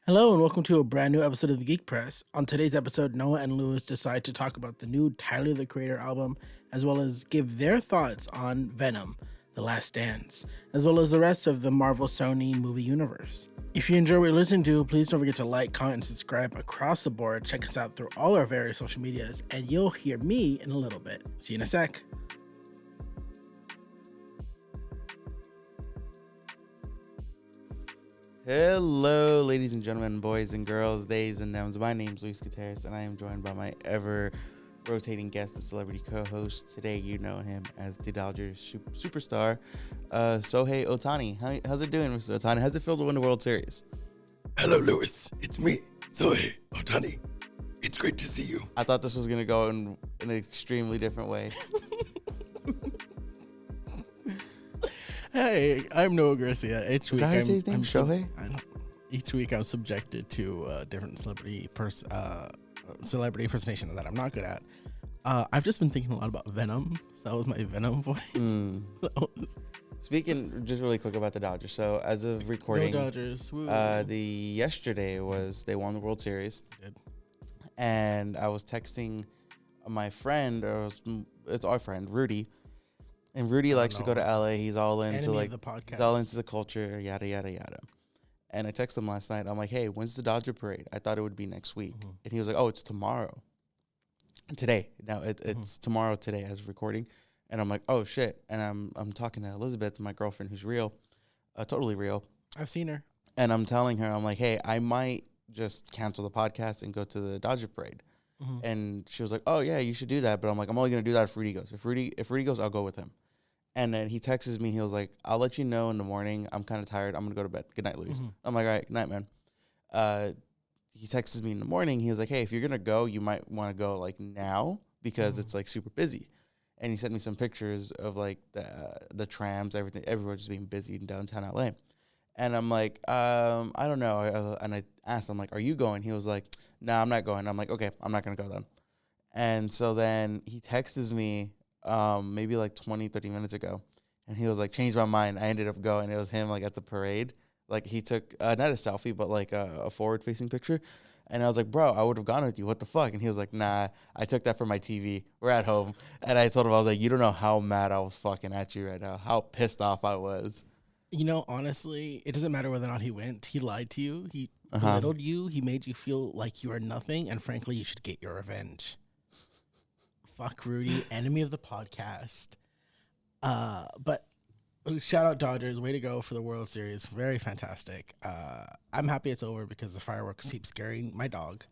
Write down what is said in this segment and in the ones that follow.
Hello and welcome to a brand new episode of the Geek Press. On today's episode, Noah and Lewis decide to talk about the new Tyler the Creator album, as well as give their thoughts on Venom, The Last Dance, as well as the rest of the Marvel Sony movie universe. If you enjoy what you're listening to, please don't forget to like, comment, and subscribe across the board. Check us out through all our various social medias, and you'll hear me in a little bit. See you in a sec. Hello, ladies and gentlemen, boys and girls, days and numbs. My name's Luis Gutierrez, and I am joined by my ever-rotating guest, the celebrity co-host. Today, you know him as the Dodgers superstar, Shohei Ohtani. How's it doing, Mr. Ohtani? How's it feel to win the World Series? Hello, Lewis. It's me, Shohei Ohtani. It's great to see you. I thought this was going to go in an extremely different way. Hey, I'm Noah Garcia. Is that how you say his name? Shohei? Each week I'm subjected to a different celebrity impersonation that I'm not good at. I've just been thinking a lot about Venom. So that was my Venom voice. Speaking just really quick about the Dodgers. So as of recording, Go Dodgers. Woo. Yesterday was they won the World Series. Good. And I was texting my friend, it's our friend, Rudy. And Rudy likes to go to LA. He's all into he's all into the culture, yada yada yada. And I texted him last night. I'm like, hey, when's the Dodger parade? I thought it would be next week. Mm-hmm. And he was like, oh, it's tomorrow. Today. Now it's tomorrow today as of recording. And I'm like, oh shit. And I'm talking to Elizabeth, my girlfriend who's real, totally real. I've seen her. And I'm telling her, I'm like, hey, I might just cancel the podcast and go to the Dodger parade. Mm-hmm. And she was like, oh yeah, you should do that. But I'm like, I'm only gonna do that if Rudy goes. If Rudy goes, I'll go with him. And then he texts me. He was like, I'll let you know in the morning. I'm kind of tired. I'm going to go to bed. Good night, Luis. Mm-hmm. I'm like, all right, good night, man. He texts me in the morning. He was like, hey, if you're going to go, you might want to go like now because it's like super busy. And he sent me some pictures of like the trams, everything, everywhere just being busy in downtown LA. And I'm like, I don't know. And I asked him, like, are you going? He was like, no, I'm not going. I'm like, okay, I'm not going to go then. And so then he texts me maybe like 20, 30 minutes ago. And he was like, changed my mind. I ended up going. It was him like at the parade. Like he took, not a selfie, but like a forward facing picture. And I was like, bro, I would have gone with you. What the fuck? And he was like, nah, I took that from my TV. We're at home. And I told him, I was like, you don't know how mad I was fucking at you right now. How pissed off I was. You know, honestly, it doesn't matter whether or not he went. He lied to you. He belittled you. He made you feel like you are nothing. And frankly, you should get your revenge. Fuck Rudy, enemy of the podcast. But shout out Dodgers, way to go for the World Series. Very fantastic. I'm happy it's over because the fireworks keep scaring my dog.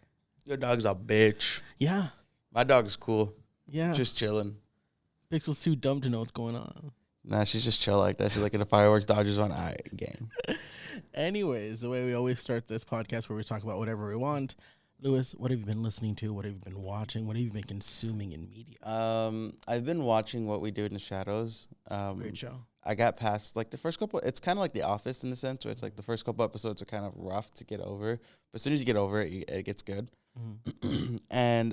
Your dog's a bitch. Yeah. My dog's cool. Yeah. Just chilling. Pixel's too dumb to know what's going on. Nah, she's just chill like that. She's like in the fireworks, Dodgers on, all right, game. Anyways, the way we always start this podcast where we talk about whatever we want. Lewis, what have you been listening to? What have you been watching? What have you been consuming in media? I've been watching What We Do in the Shadows. Great show. I got past like the first couple. It's kind of like The Office in a sense, where it's like the first couple episodes are kind of rough to get over, but as soon as you get over it, it gets good. Mm-hmm. And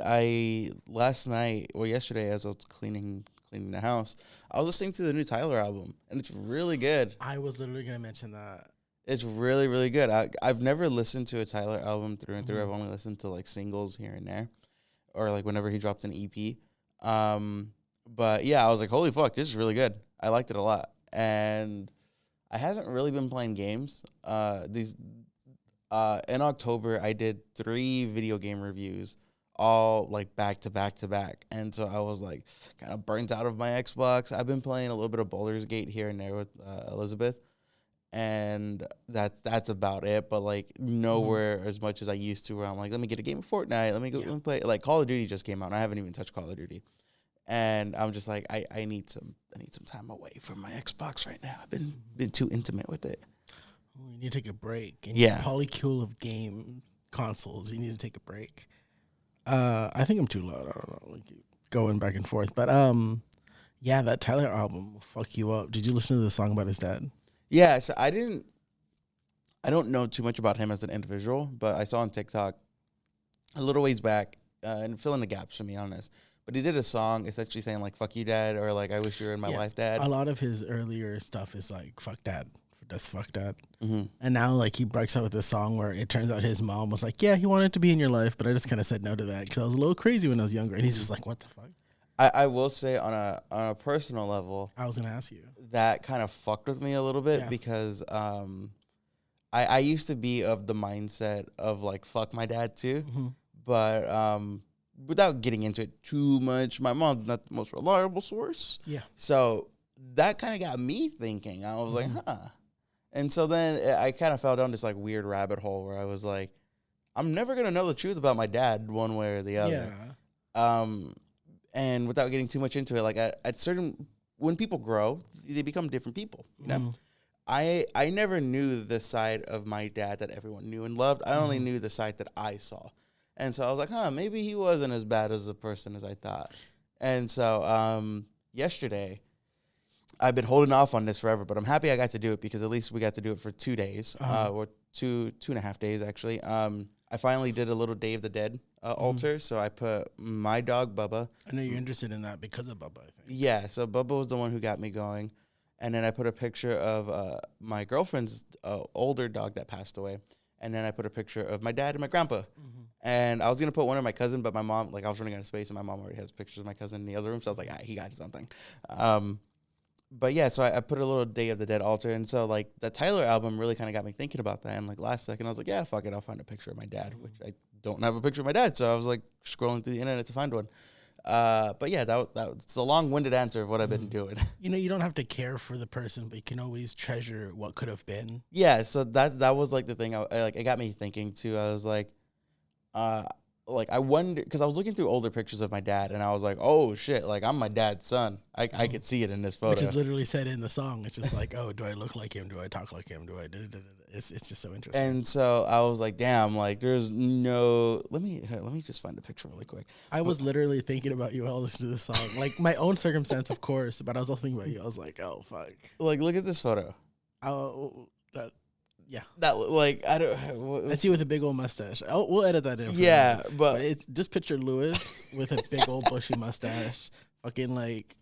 yesterday, as I was cleaning the house, I was listening to the new Tyler album, and it's really good. I was literally gonna mention that. It's really, really good. I've never listened to a Tyler album through and through. I've only listened to like singles here and there, or like whenever he dropped an EP. But yeah, I was like, holy fuck, this is really good. I liked it a lot. And I haven't really been playing games. In October, I did 3 video game reviews, all like back to back to back. And so I was like kind of burnt out of my Xbox. I've been playing a little bit of Baldur's Gate here and there with Elizabeth. And that's about it, but like nowhere as much as I used to, where I'm like, let me get a game of Fortnite, let me play. Like Call of Duty just came out, and I haven't even touched Call of Duty, and I'm just like, I need some time away from my Xbox right now. I've been too intimate with it. You need to take a break. And yeah, polycule of game consoles. You need to take a break. I think I'm too loud. I don't know, like going back and forth, but yeah, that Tyler album will fuck you up. Did you listen to the song about his dad? Yeah, so I don't know too much about him as an individual, but I saw on TikTok a little ways back, and fill in the gaps for me, honest. But he did a song essentially saying like "fuck you, dad" or like "I wish you were in my life, dad." A lot of his earlier stuff is like "fuck dad" for That's fucked up. Mm-hmm. And now, like, he breaks out with this song where it turns out his mom was like, yeah, he wanted to be in your life, but I just kind of said no to that because I was a little crazy when I was younger. And he's just like, what the fuck? I will say on a personal level, I was going to ask you. that kind of fucked with me a little bit Yeah. because I used to be of the mindset of like, fuck my dad too. Mm-hmm. But without getting into it too much, my mom's not the most reliable source. Yeah. So that kind of got me thinking. I was like, huh. And so then I kind of fell down this like weird rabbit hole where I was like, I'm never going to know the truth about my dad one way or the other. Yeah. And without getting too much into it, like at certain, when people grow, they become different people, you know? I never knew the side of my dad that everyone knew and loved. I only knew the side that I saw. And so I was like, maybe he wasn't as bad as a person as I thought. And so yesterday, I've been holding off on this forever, but I'm happy I got to do it because at least we got to do it for 2 days, or two and a half days, actually. I finally did a little Day of the Dead altar. So I put my dog, Bubba. I know you're interested in that because of Bubba, I think. Yeah, so Bubba was the one who got me going. And then I put a picture of my girlfriend's older dog that passed away. And then I put a picture of my dad and my grandpa. And I was going to put one of my cousin, but my mom, like I was running out of space and my mom already has pictures of my cousin in the other room. So I was like, he got something. But yeah, so I put a little Day of the Dead altar. And so like the Tyler album really kind of got me thinking about that. And like last second, I was like, yeah, fuck it. I'll find a picture of my dad, which I don't have a picture of my dad. So I was like scrolling through the internet to find one. But yeah, that's a long-winded answer of what I've been doing. You know, you don't have to care for the person, but you can always treasure what could have been. Yeah, so that was like the thing. It got me thinking too. I was like I wonder, because I was looking through older pictures of my dad, and I was like, oh shit, like I'm my dad's son. I could see it in this photo. Which is literally said in the song. It's just like, oh, do I look like him? Do I talk like him? It's just so interesting. And so I was like, damn, like there's no. Let me just find the picture really quick. I was literally thinking about you while listening to this song, like my own circumstance, of course, but I was also thinking about you. I was like, oh fuck. Like, look at this photo. Oh, yeah. That like I don't. I see with a big old mustache. Oh, we'll edit that in. Yeah, but it's just picture Lewis with a big old bushy mustache, fucking like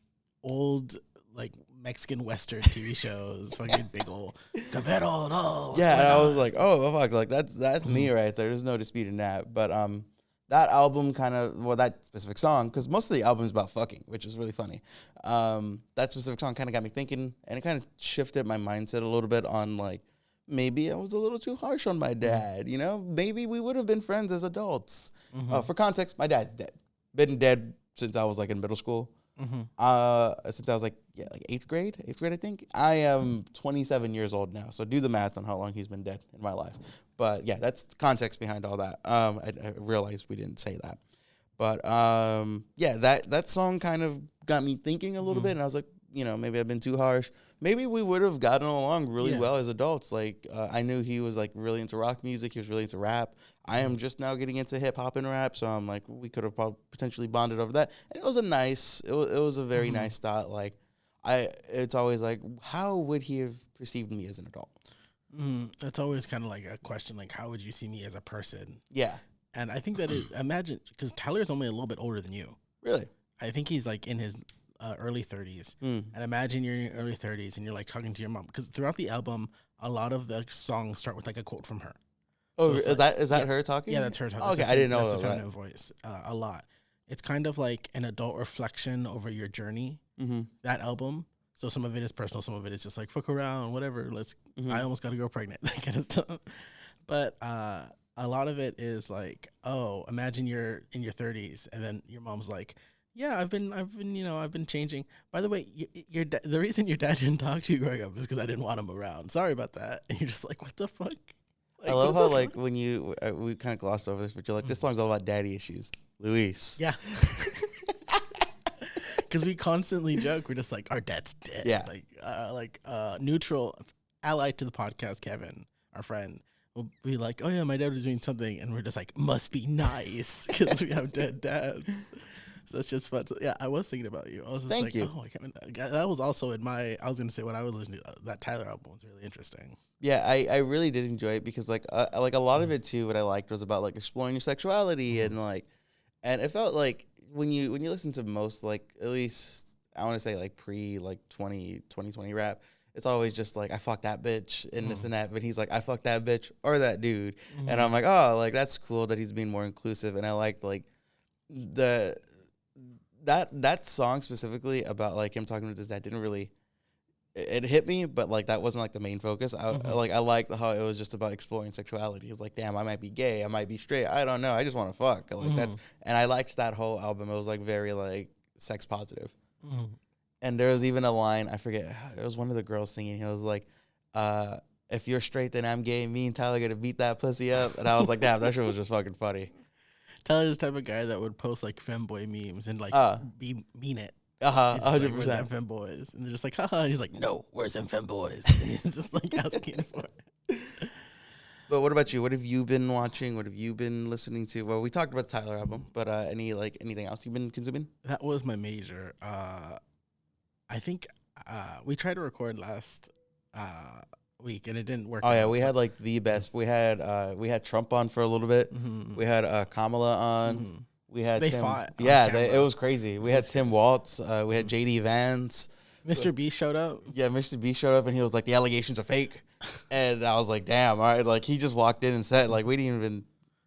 old like Mexican Western TV shows, fucking big old Cabero. No, yeah, and I was like, oh fuck, like that's me right there. There's no disputing that. But that album kind of, well, that specific song, because most of the album is about fucking, which is really funny. That specific song kind of got me thinking, and it kind of shifted my mindset a little bit on like, maybe I was a little too harsh on my dad, you know? Maybe we would have been friends as adults. For context, my dad's dead. Been dead since I was like in middle school. Since I was like 8th grade, I think. I am 27 years old now, so do the math on how long he's been dead in my life. But yeah, that's the context behind all that. I realized we didn't say that. But yeah, that song kind of got me thinking a little bit, and I was like, you know, maybe I've been too harsh. Maybe we would have gotten along really well as adults. Like, I knew he was like really into rock music. He was really into rap. I am just now getting into hip hop and rap. So I'm like, we could have potentially bonded over that. And it was it was a very nice thought. Like, it's always like, how would he have perceived me as an adult? That's always kind of like a question. Like, how would you see me as a person? Yeah. And I think that imagine, because Tyler's only a little bit older than you. Really? I think he's like in his early 30s. And imagine you're in your early 30s and you're like talking to your mom, because throughout the album a lot of the songs start with like a quote from her. Oh, so is that her talking? Yeah, that's her talking. Oh, okay, I didn't know that's a feminine voice. A lot. It's kind of like an adult reflection over your journey. That album. So some of it is personal, some of it is just like fuck around, whatever. I almost got a girl pregnant, that kind of stuff. But a lot of it is like, oh, imagine you're in your 30s and then your mom's like, yeah, I've been changing. By the way, the reason your dad didn't talk to you growing up is because I didn't want him around. Sorry about that. And you're just like, what the fuck? Like, I love how like when we kind of glossed over this, but you're like, this song's all about daddy issues. Luis. Yeah. Because we constantly joke. We're just like, our dad's dead. Yeah. Neutral ally to the podcast, Kevin, our friend, will be like, oh yeah, my dad was doing something, and we're just like, must be nice because we have dead dads. So it's just fun. So, yeah, I was thinking about you. I was just Thank you. Oh, that was also in my. I was gonna say when I was listening to that Tyler album was really interesting. Yeah, I really did enjoy it because like a lot of it too. What I liked was about like exploring your sexuality and it felt like when you listen to most like at least I want to say like pre like 2020 rap, it's always just like, I fucked that bitch and this and that. But he's like, I fucked that bitch or that dude. And I'm like, oh, like, that's cool that he's being more inclusive. And I liked, like, that song specifically about, like, him talking with his dad didn't really, it hit me, but, like, that wasn't, like, the main focus. I liked how it was just about exploring sexuality. He's like, damn, I might be gay, I might be straight, I don't know, I just want to fuck. Like, and I liked that whole album. It was, like, very, like, sex positive. And there was even a line, I forget, it was one of the girls singing. He was like, if you're straight, then I'm gay. Me and Tyler gonna beat that pussy up. And I was like, damn, that shit was just fucking funny. Tyler's the type of guy that would post like femboy memes and like mean it. 100%. Like, where's them femboys? And they're just like, haha. And he's like, no, where's them femboys? And he's just like asking for it. But what about you? What have you been watching? What have you been listening to? Well, we talked about the Tyler album, but anything else you've been consuming? That was my major. I think we tried to record last week and it didn't work. Oh yeah, we had like the best. We had Trump on for a little bit. We had Kamala on. We had they fought. Yeah, it was crazy. We had Tim Waltz. We had JD Vance. Mr. B showed up. Yeah, Mr. B showed up and he was like, the allegations are fake. And I was like, damn, all right. Like, he just walked in and said, like, we didn't even,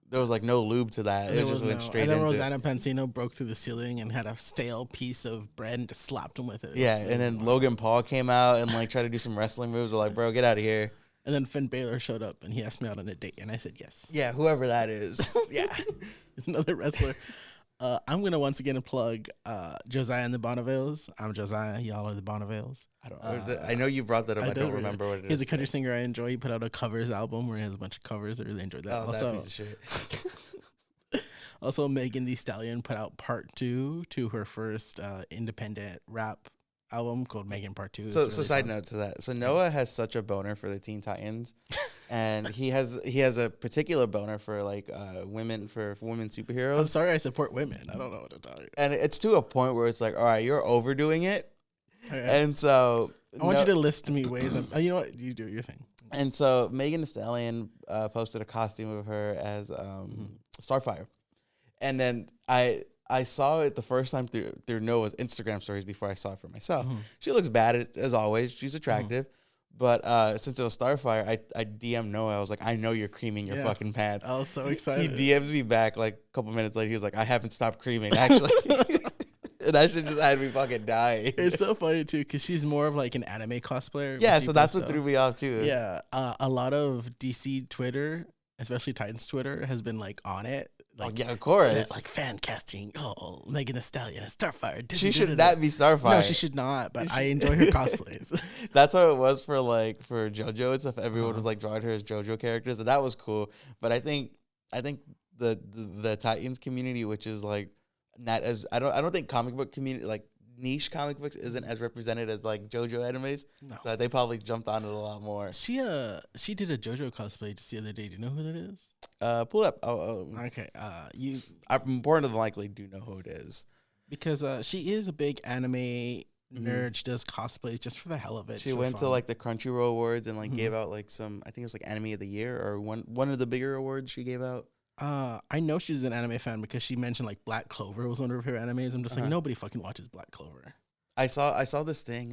there was like no lube to that. It just went straight into it. And then Rosanna Pansino broke through the ceiling and had a stale piece of bread and just slapped him with it. Yeah, and then Logan Paul came out and like tried to do some wrestling moves. We're like, bro, get out of here. And then Finn Balor showed up and he asked me out on a date and I said yes. Yeah, whoever that is. Yeah. It's another wrestler. I'm going to once again plug Josiah and the Bonnevales. I'm Josiah. Y'all are the Bonnevales. I don't know. I know you brought that up. I don't remember what it is. He's a country singer I enjoy. He put out a covers album where he has a bunch of covers. I really enjoyed that. Oh, also, that piece of shit. Also, Megan Thee Stallion put out part 2 to her first independent rap album called Megan Part 2. So side note to that. So Noah has such a boner for the Teen Titans. And he has a particular boner for like women superheroes. I'm sorry, I support women. I don't know what to tell you. And it's to a point where it's like, all right, you're overdoing it. Okay. And so I want you to list me ways. You know what? You do your thing. And so Megan Thee Stallion posted a costume of her as Starfire, and then I saw it the first time through Noah's Instagram stories before I saw it for myself. She looks bad as always. She's attractive. But since it was Starfire, I DM'd Noah. I was like, I know you're creaming your fucking pants. I was so excited. He DMs me back like a couple minutes later. He was like, I haven't stopped creaming, actually. And that shit just had me fucking dying. It's so funny, too, because she's more of like an anime cosplayer. Yeah, so that's what threw me off, too. Yeah, a lot of DC Twitter, especially Titans Twitter, has been like on it. Like, yeah, of course. Like fan casting. Oh, Megan Thee Stallion and Starfire. She should not be Starfire. No, she should not. But I enjoy her cosplays. That's how it was for JoJo and stuff. Everyone was like drawing her as JoJo characters, and that was cool. But I think the Titans community, which is like not as I don't think comic book community like niche comic books isn't as represented as like JoJo animes. No. So they probably jumped on it a lot more. She did a JoJo cosplay just the other day. Do you know who that is? Pull it up. Okay. I'm more than likely do know who it is. Because she is a big anime nerd. She does cosplays just for the hell of it. She went to like the Crunchyroll Awards and like gave out like some, I think it was like Anime of the Year or one of the bigger awards she gave out. I know she's an anime fan because she mentioned like Black Clover was one of her animes. I'm just like, nobody fucking watches Black Clover. I saw this thing.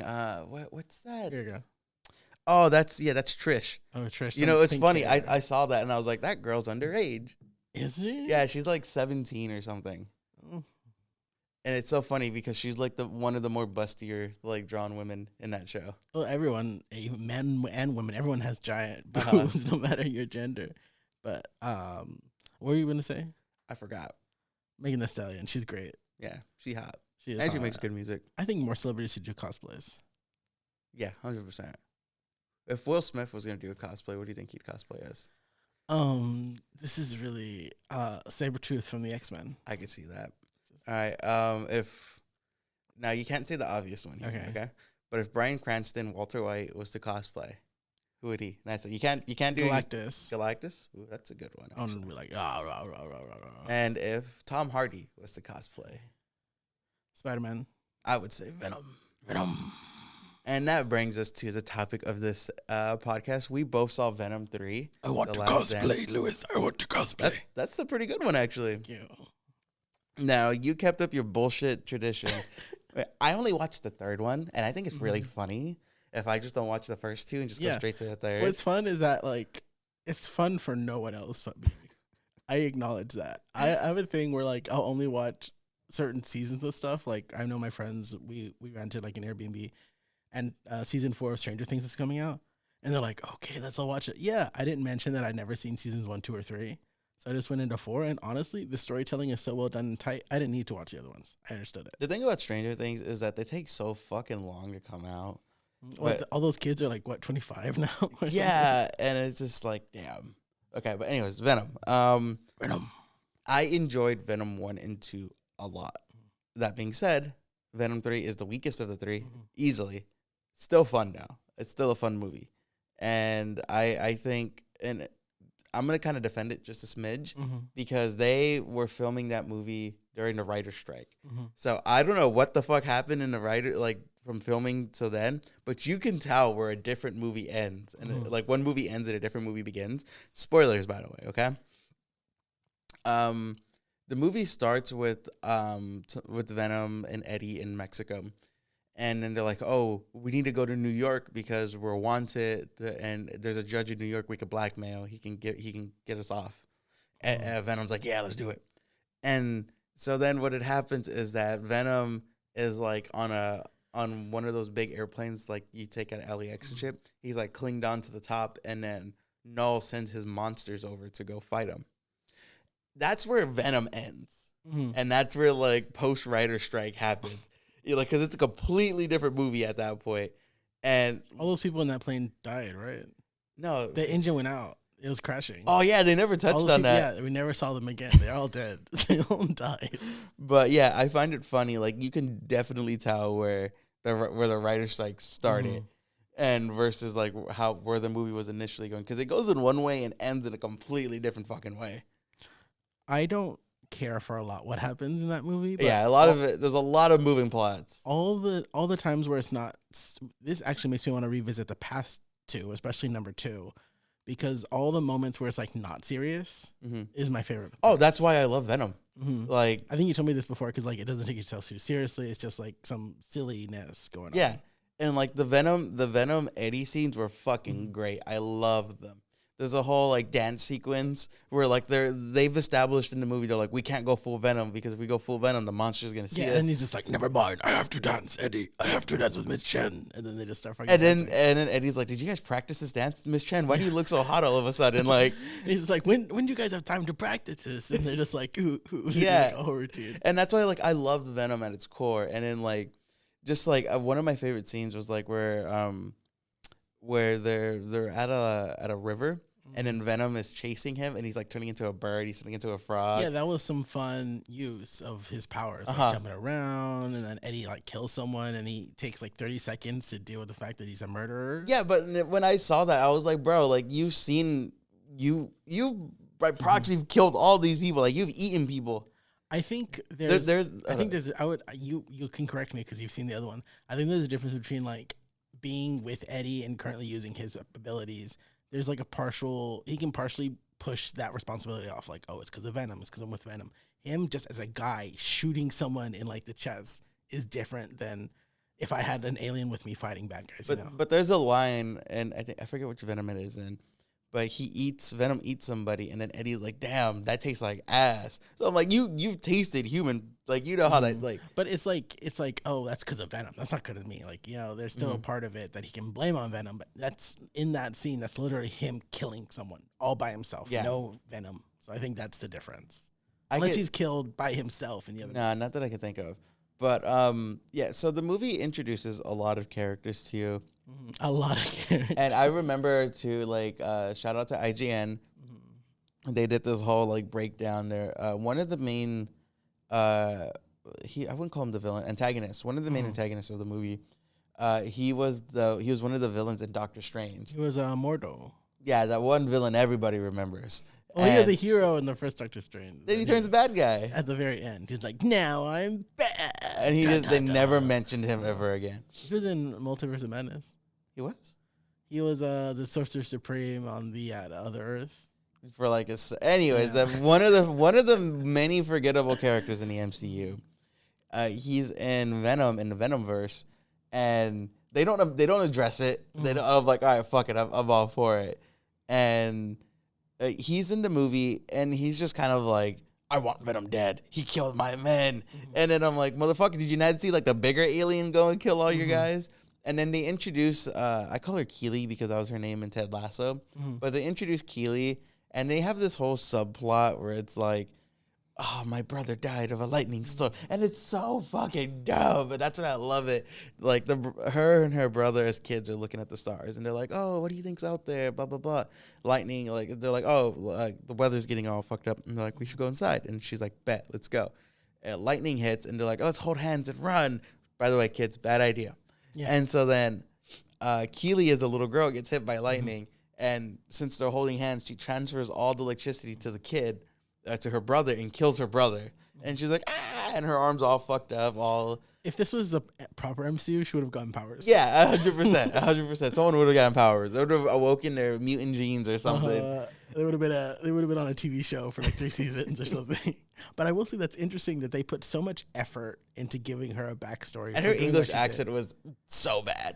What's that? Here you go. Oh, that's Trish. Oh, Trish. You know, it's funny. I saw that and I was like, that girl's underage. Is she? Yeah, she's like 17 or something. Oh. And it's so funny because she's like one of the more bustier like drawn women in that show. Well, everyone, men and women, everyone has giant boobs, no matter your gender. But what were you going to say? I forgot. Megan Thee Stallion. She's great. Yeah, she's hot. She is and hot. she makes good music. I think more celebrities should do cosplays. Yeah, 100%. If Will Smith was going to do a cosplay, what do you think he'd cosplay as? This is really Sabretooth from the X-Men. I could see that. All right. Now you can't say the obvious one here, okay? But if Bryan Cranston, Walter White was to cosplay, who would he? And I said, you can't do Galactus. Galactus? Ooh, that's a good one. I'm gonna be like, rah, rah, rah, rah, rah. And if Tom Hardy was to cosplay, Spider-Man, I would say Venom. And that brings us to the topic of this podcast. We both saw Venom 3. I want to cosplay, Lewis. I want to cosplay. That's a pretty good one, actually. Thank you. Now, you kept up your bullshit tradition. I only watched the third one, and I think it's really funny. if I just don't watch the first two and just go straight to the third. What's fun is that like it's fun for no one else but me. I acknowledge that. I have a thing where like I'll only watch certain seasons of stuff. Like I know my friends, we rented like an Airbnb, and season 4 of Stranger Things is coming out, and they're like, okay, let's all watch it. Yeah, I didn't mention that I'd never seen seasons 1, 2, or 3. So I just went into 4, and honestly, the storytelling is so well done and tight. I didn't need to watch the other ones. I understood it. The thing about Stranger Things is that they take so fucking long to come out. Well, all those kids are like what, 25 now? Or yeah, and it's just like, damn. Okay, but anyways, Venom. Venom. I enjoyed Venom 1 and 2 a lot. That being said, Venom 3 is the weakest of the 3, easily. Still fun now. It's still a fun movie. And I think, and I'm going to kind of defend it just a smidge, because they were filming that movie during the writer's strike. So I don't know what the fuck happened in the writer, like from filming to then, but you can tell where a different movie ends. And like one movie ends and a different movie begins. Spoilers, by the way, okay? The movie starts with Venom and Eddie in Mexico, and then they're like, "Oh, we need to go to New York because we're wanted, and there's a judge in New York we could blackmail. He can get us off." And Venom's like, "Yeah, let's do it." And so then what happens is that Venom is like on one of those big airplanes like you take at LAX and shit. He's like clinged on to the top, and then Null sends his monsters over to go fight him. That's where Venom ends. And that's where like post-writer strike happens. Like, because it's a completely different movie at that point. And all those people in that plane died, right? No. The engine went out. It was crashing. Oh, yeah. They never touched on that. Yeah, we never saw them again. They're all dead. They all died. But, yeah, I find it funny. Like, you can definitely tell where the writer strike started. And versus, like, where the movie was initially going. Because it goes in one way and ends in a completely different fucking way. I don't care for a lot what happens in that movie. But yeah, a lot of it. There's a lot of moving plots. All the times where it's not. This actually makes me want to revisit the past two, especially number 2, because all the moments where it's like not serious is my favorite. Oh, that's why I love Venom. Like, I think you told me this before, because like it doesn't take itself too seriously. It's just like some silliness going on. Yeah, and like the Venom Eddie scenes were fucking great. I love them. There's a whole like dance sequence where like they've established in the movie, they're like, we can't go full Venom because if we go full Venom, the monster's gonna see us. And he's just like, never mind, I have to dance, Eddie. I have to dance with Miss Chen. And then they just start fucking dancing. And then Eddie's like, did you guys practice this dance, Miss Chen? Why do you look so hot all of a sudden? Like, and he's just like, when do you guys have time to practice this? And they're just like, ooh. Yeah. Like, routine. And that's why like I loved Venom at its core. And then like just like one of my favorite scenes was like where they're at a river. And then Venom is chasing him, and he's like turning into a bird. He's turning into a frog. Yeah, that was some fun use of his powers, like jumping around. And then Eddie like kills someone, and he takes like 30 seconds to deal with the fact that he's a murderer. Yeah, but when I saw that, I was like, bro, like you've seen you by proxy killed all these people. Like you've eaten people. I think you can correct me because you've seen the other one. I think there's a difference between like being with Eddie and currently using his abilities. There's like he can partially push that responsibility off. Like, oh, it's because of Venom. It's because I'm with Venom. Him just as a guy shooting someone in like the chest is different than if I had an alien with me fighting bad guys. But there's a line, and I forget which Venom it is in, but Venom eats somebody, and then Eddie's like, damn, that tastes like ass. So I'm like, you've tasted human, like you know how that like. But it's like oh, that's because of Venom. That's not because of me. Like there's still a part of it that he can blame on Venom, but that's in that scene. That's literally him killing someone all by himself. Yeah. No Venom. So I think that's the difference. Unless he's killed by himself in the other. Nah, not that I can think of. But yeah. So the movie introduces a lot of characters to you. A lot of characters. And I remember to like shout out to IGN. They did this whole like breakdown there. One of the main I wouldn't call him the villain, antagonist. One of the main antagonists of the movie. He was one of the villains in Doctor Strange. He was Mordo. Yeah, that one villain everybody remembers. Well, he was a hero in the first Doctor Strange. Then he turns a bad guy at the very end. He's like, now I'm bad. And they never mentioned him ever again. He was in Multiverse of Madness. He was? He was the Sorcerer Supreme on the Other Earth. For like anyways, that one of the many forgettable characters in the MCU. He's in Venom in the Venomverse, and they don't address it. They don't. I'm like, all right, fuck it, I'm all for it. And he's in the movie, and he's just kind of like, I want Venom dead. He killed my men. And then I'm like, motherfucker, did you not see like the bigger alien go and kill all your guys? And then they introduce, I call her Keely because that was her name in Ted Lasso. But they introduce Keely, and they have this whole subplot where it's like, oh, my brother died of a lightning storm. And it's so fucking dumb. But that's what I love it. Like, her and her brother as kids are looking at the stars. And they're like, oh, what do you think's out there? Blah, blah, blah. Lightning. Like, they're like, oh, the weather's getting all fucked up. And they're like, we should go inside. And she's like, bet, let's go. Lightning hits. And they're like, oh, let's hold hands and run. By the way, kids, bad idea. Yeah. And so then Keely, as a little girl, gets hit by lightning. And since they're holding hands, she transfers all the electricity to the kid. To her brother and kills her brother. And she's like, ah, and her arms all fucked up. If this was the proper MCU, she would have gotten powers. Yeah, 100%. 100%. Someone would have gotten powers. They would have awoken their mutant genes or something. They would have been on a TV show for like 3 seasons or something. But I will say that's interesting that they put so much effort into giving her a backstory. And her English accent was so bad.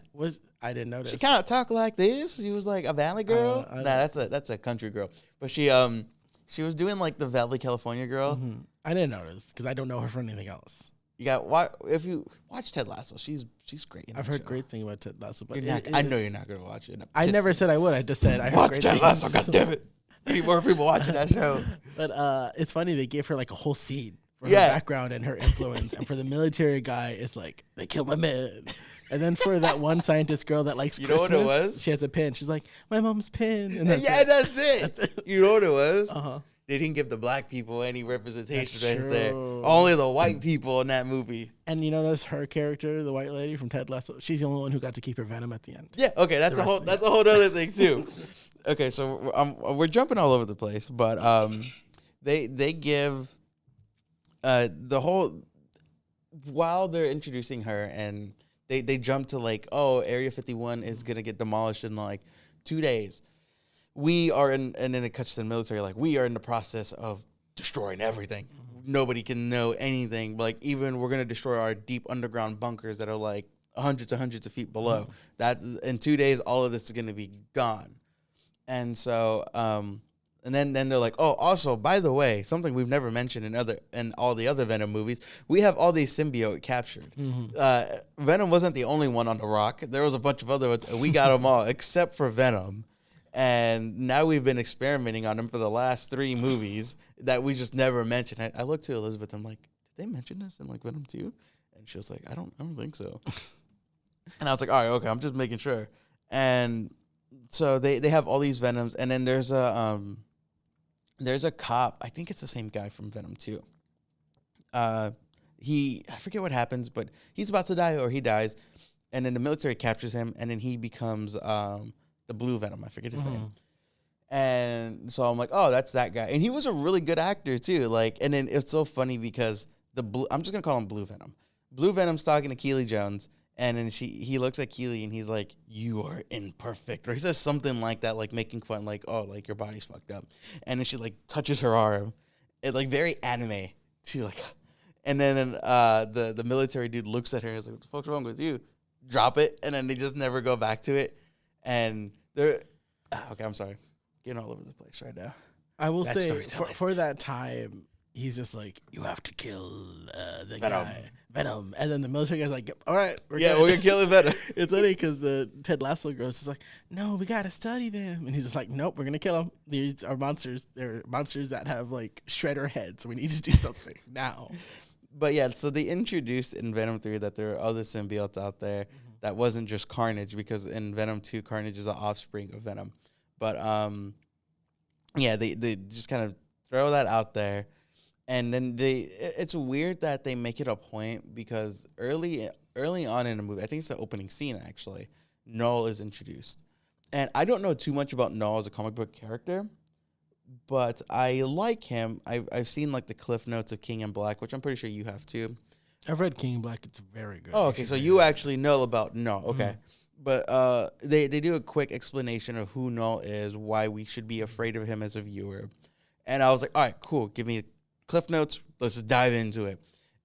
I didn't notice. She kind of talked like this. She was like a valley girl. That's a country girl. But she was doing like the Valley California girl. I didn't notice because I don't know her from anything else. If you watch Ted Lasso, she's great. I've heard great thing about Ted Lasso, but I know you're not gonna watch it. I never said I would. I just said I heard great things. Watch Ted Lasso. God damn it! I need more people watching that show. But it's funny they gave her like a whole scene for her background and her influence, and for the military guy, it's like they killed my man. And then for that one scientist girl that likes Christmas, know what it was? She has a pin. She's like, my mom's pin. And that's it. You know what it was? They didn't give the black people any representation there. Only the white people in that movie. And you notice her character, the white lady from Ted Lasso, she's the only one who got to keep her Venom at the end. Yeah, okay, that's a whole other thing too. Okay, so we're jumping all over the place, but they give the whole while they're introducing her, and they jump to like, oh, Area 51 is gonna get demolished in like 2 days. We are in, and then it cuts to the military, like, we are in the process of destroying everything. Nobody can know anything. Like, even we're going to destroy our deep underground bunkers that are like hundreds of feet below. That in 2 days, all of this is going to be gone. And so, and then they're like, oh, also, by the way, something we've never mentioned in all the other Venom movies, we have all these symbiote captured. Venom wasn't the only one on the rock. There was a bunch of other ones, and we got them all except for Venom. And now we've been experimenting on them for the last 3 movies that we just never mentioned. I looked to Elizabeth. I'm like, did they mention this in like Venom 2? And she was like, I don't think so. And I was like, all right, okay, I'm just making sure. And so they have all these Venoms, and then there's a cop. I think it's the same guy from Venom 2. I forget what happens, but he's about to die or he dies, and then the military captures him, and then he becomes the blue Venom. I forget his name. And so I'm like, oh, that's that guy. And he was a really good actor too. Like, and then it's so funny because I'm just gonna call him Blue Venom. Blue Venom's talking to Keely Jones, and then he looks at Keely and he's like, you are imperfect. Or he says something like that, like making fun, like, oh, like your body's fucked up. And then she like touches her arm. It's like very anime. She like, and then the military dude looks at her and is like, what the fuck's wrong with you? Drop it. And then they just never go back to it. And they're okay. I'm sorry, getting all over the place right now. I will say for that time, he's just like, you have to kill the guy Venom, and then the military guy's like, all right, we're gonna kill Venom. It's funny because the Ted Lasso girl is like, no, we gotta study them, and he's just like, nope, we're gonna kill them. These are monsters. They're monsters that have like shredder heads. So we need to do something now. But yeah, so they introduced in Venom 3 that there are other symbiotes out there. That wasn't just Carnage, because in Venom 2, Carnage is the offspring of Venom. But, yeah, they just kind of throw that out there. And then it's weird that they make it a point because early on in the movie, I think it's the opening scene, actually, Null is introduced. And I don't know too much about Null as a comic book character, but I like him. I've seen, like, the cliff notes of King in Black, which I'm pretty sure you have, too. I've read King in Black. It's very good. Oh, okay. So you actually know about Null. Okay. But they do a quick explanation of who Null is, why we should be afraid of him as a viewer. And I was like, all right, cool. Give me Cliff Notes. Let's just dive into it.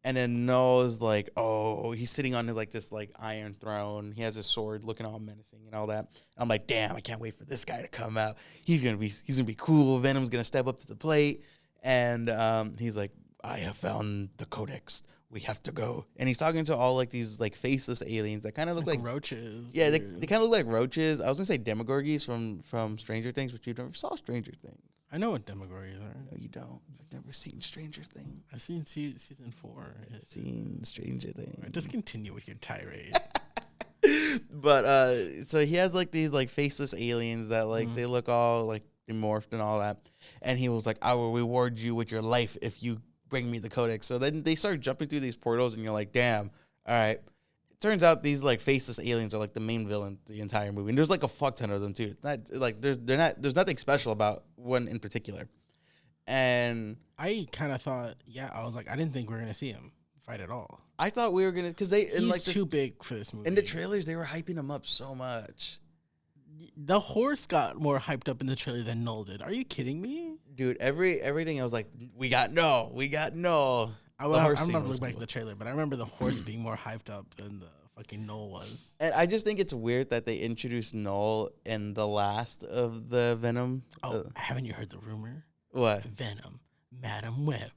And then Noah's like, oh, he's sitting on like this like iron throne. He has his sword, looking all menacing and all that. I'm like, damn, I can't wait for this guy to come out. He's gonna be cool. Venom's gonna step up to the plate, and he's like, I have found the codex. We have to go. And he's talking to all like these like faceless aliens that kind of look like roaches. Yeah, they kind of look like roaches. I was gonna say Demogorgons from Stranger Things, but you never saw Stranger Things. I know what Demogorgons are. No, you don't. You've never seen Stranger Things. I've seen season 4. I've seen Stranger Things. Right, just continue with your tirade. But so he has like these like faceless aliens that like they look all like morphed and all that. And he was like, I will reward you with your life if you bring me the codex. So then they start jumping through these portals, and you're like, damn, all right. It turns out these like faceless aliens are like the main villain the entire movie, and there's like a fuck ton of them too. Not like there's nothing special about one in particular. And I kind of thought, I was like, I didn't think we were gonna see him fight at all. I thought we were gonna, because he's like too big for this movie. In the trailers, they were hyping him up so much. The horse got more hyped up in the trailer than Null did. Are you kidding me? Dude, everything I was like, we got no. I'm not looking back at the trailer, but I remember the horse being more hyped up than the fucking Null was. And I just think it's weird that they introduced Null in the last of the Venom. Oh, haven't you heard the rumor? What? Venom, Madam Web,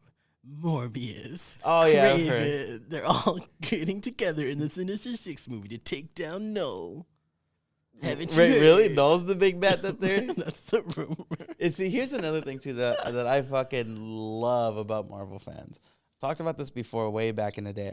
Morbius. Oh, yeah, I've Craven. They're all getting together in the Sinister Six movie to take down Null. Haven't you heard? Really? Null's the big bat that there? That's the rumor. And see, here's another thing, too, that I fucking love about Marvel fans. Talked about this before, way back in the day.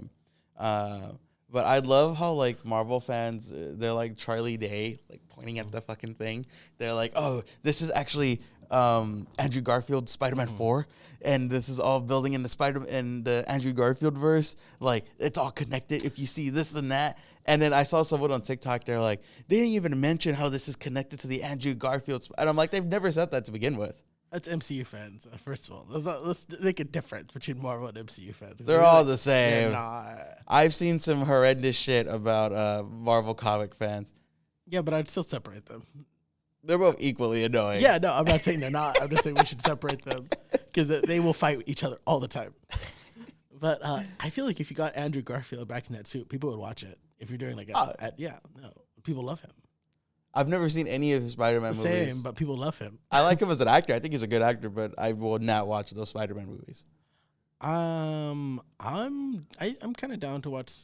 But I love how, like, Marvel fans, they're like Charlie Day, like, pointing at the fucking thing. They're like, oh, this is actually Andrew Garfield's Spider-Man 4, and this is all building in the Andrew Garfield verse. Like, it's all connected if you see this and that. And then I saw someone on TikTok, they're like, they didn't even mention how this is connected to the Andrew Garfield. And I'm like, they've never said that to begin with. That's MCU fans, first of all. Let's make a difference between Marvel and MCU fans. They're all the same. They're not. I've seen some horrendous shit about Marvel comic fans. Yeah, but I'd still separate them. They're both equally annoying. Yeah, no, I'm not saying they're not. I'm just saying we should separate them because they will fight each other all the time. But I feel like if you got Andrew Garfield back in that suit, people would watch it. If you're doing like people love him. I've never seen any of his Spider-Man movies. Same, but people love him. I like him as an actor. I think he's a good actor, but I will not watch those Spider-Man movies. I'm kind of down to watch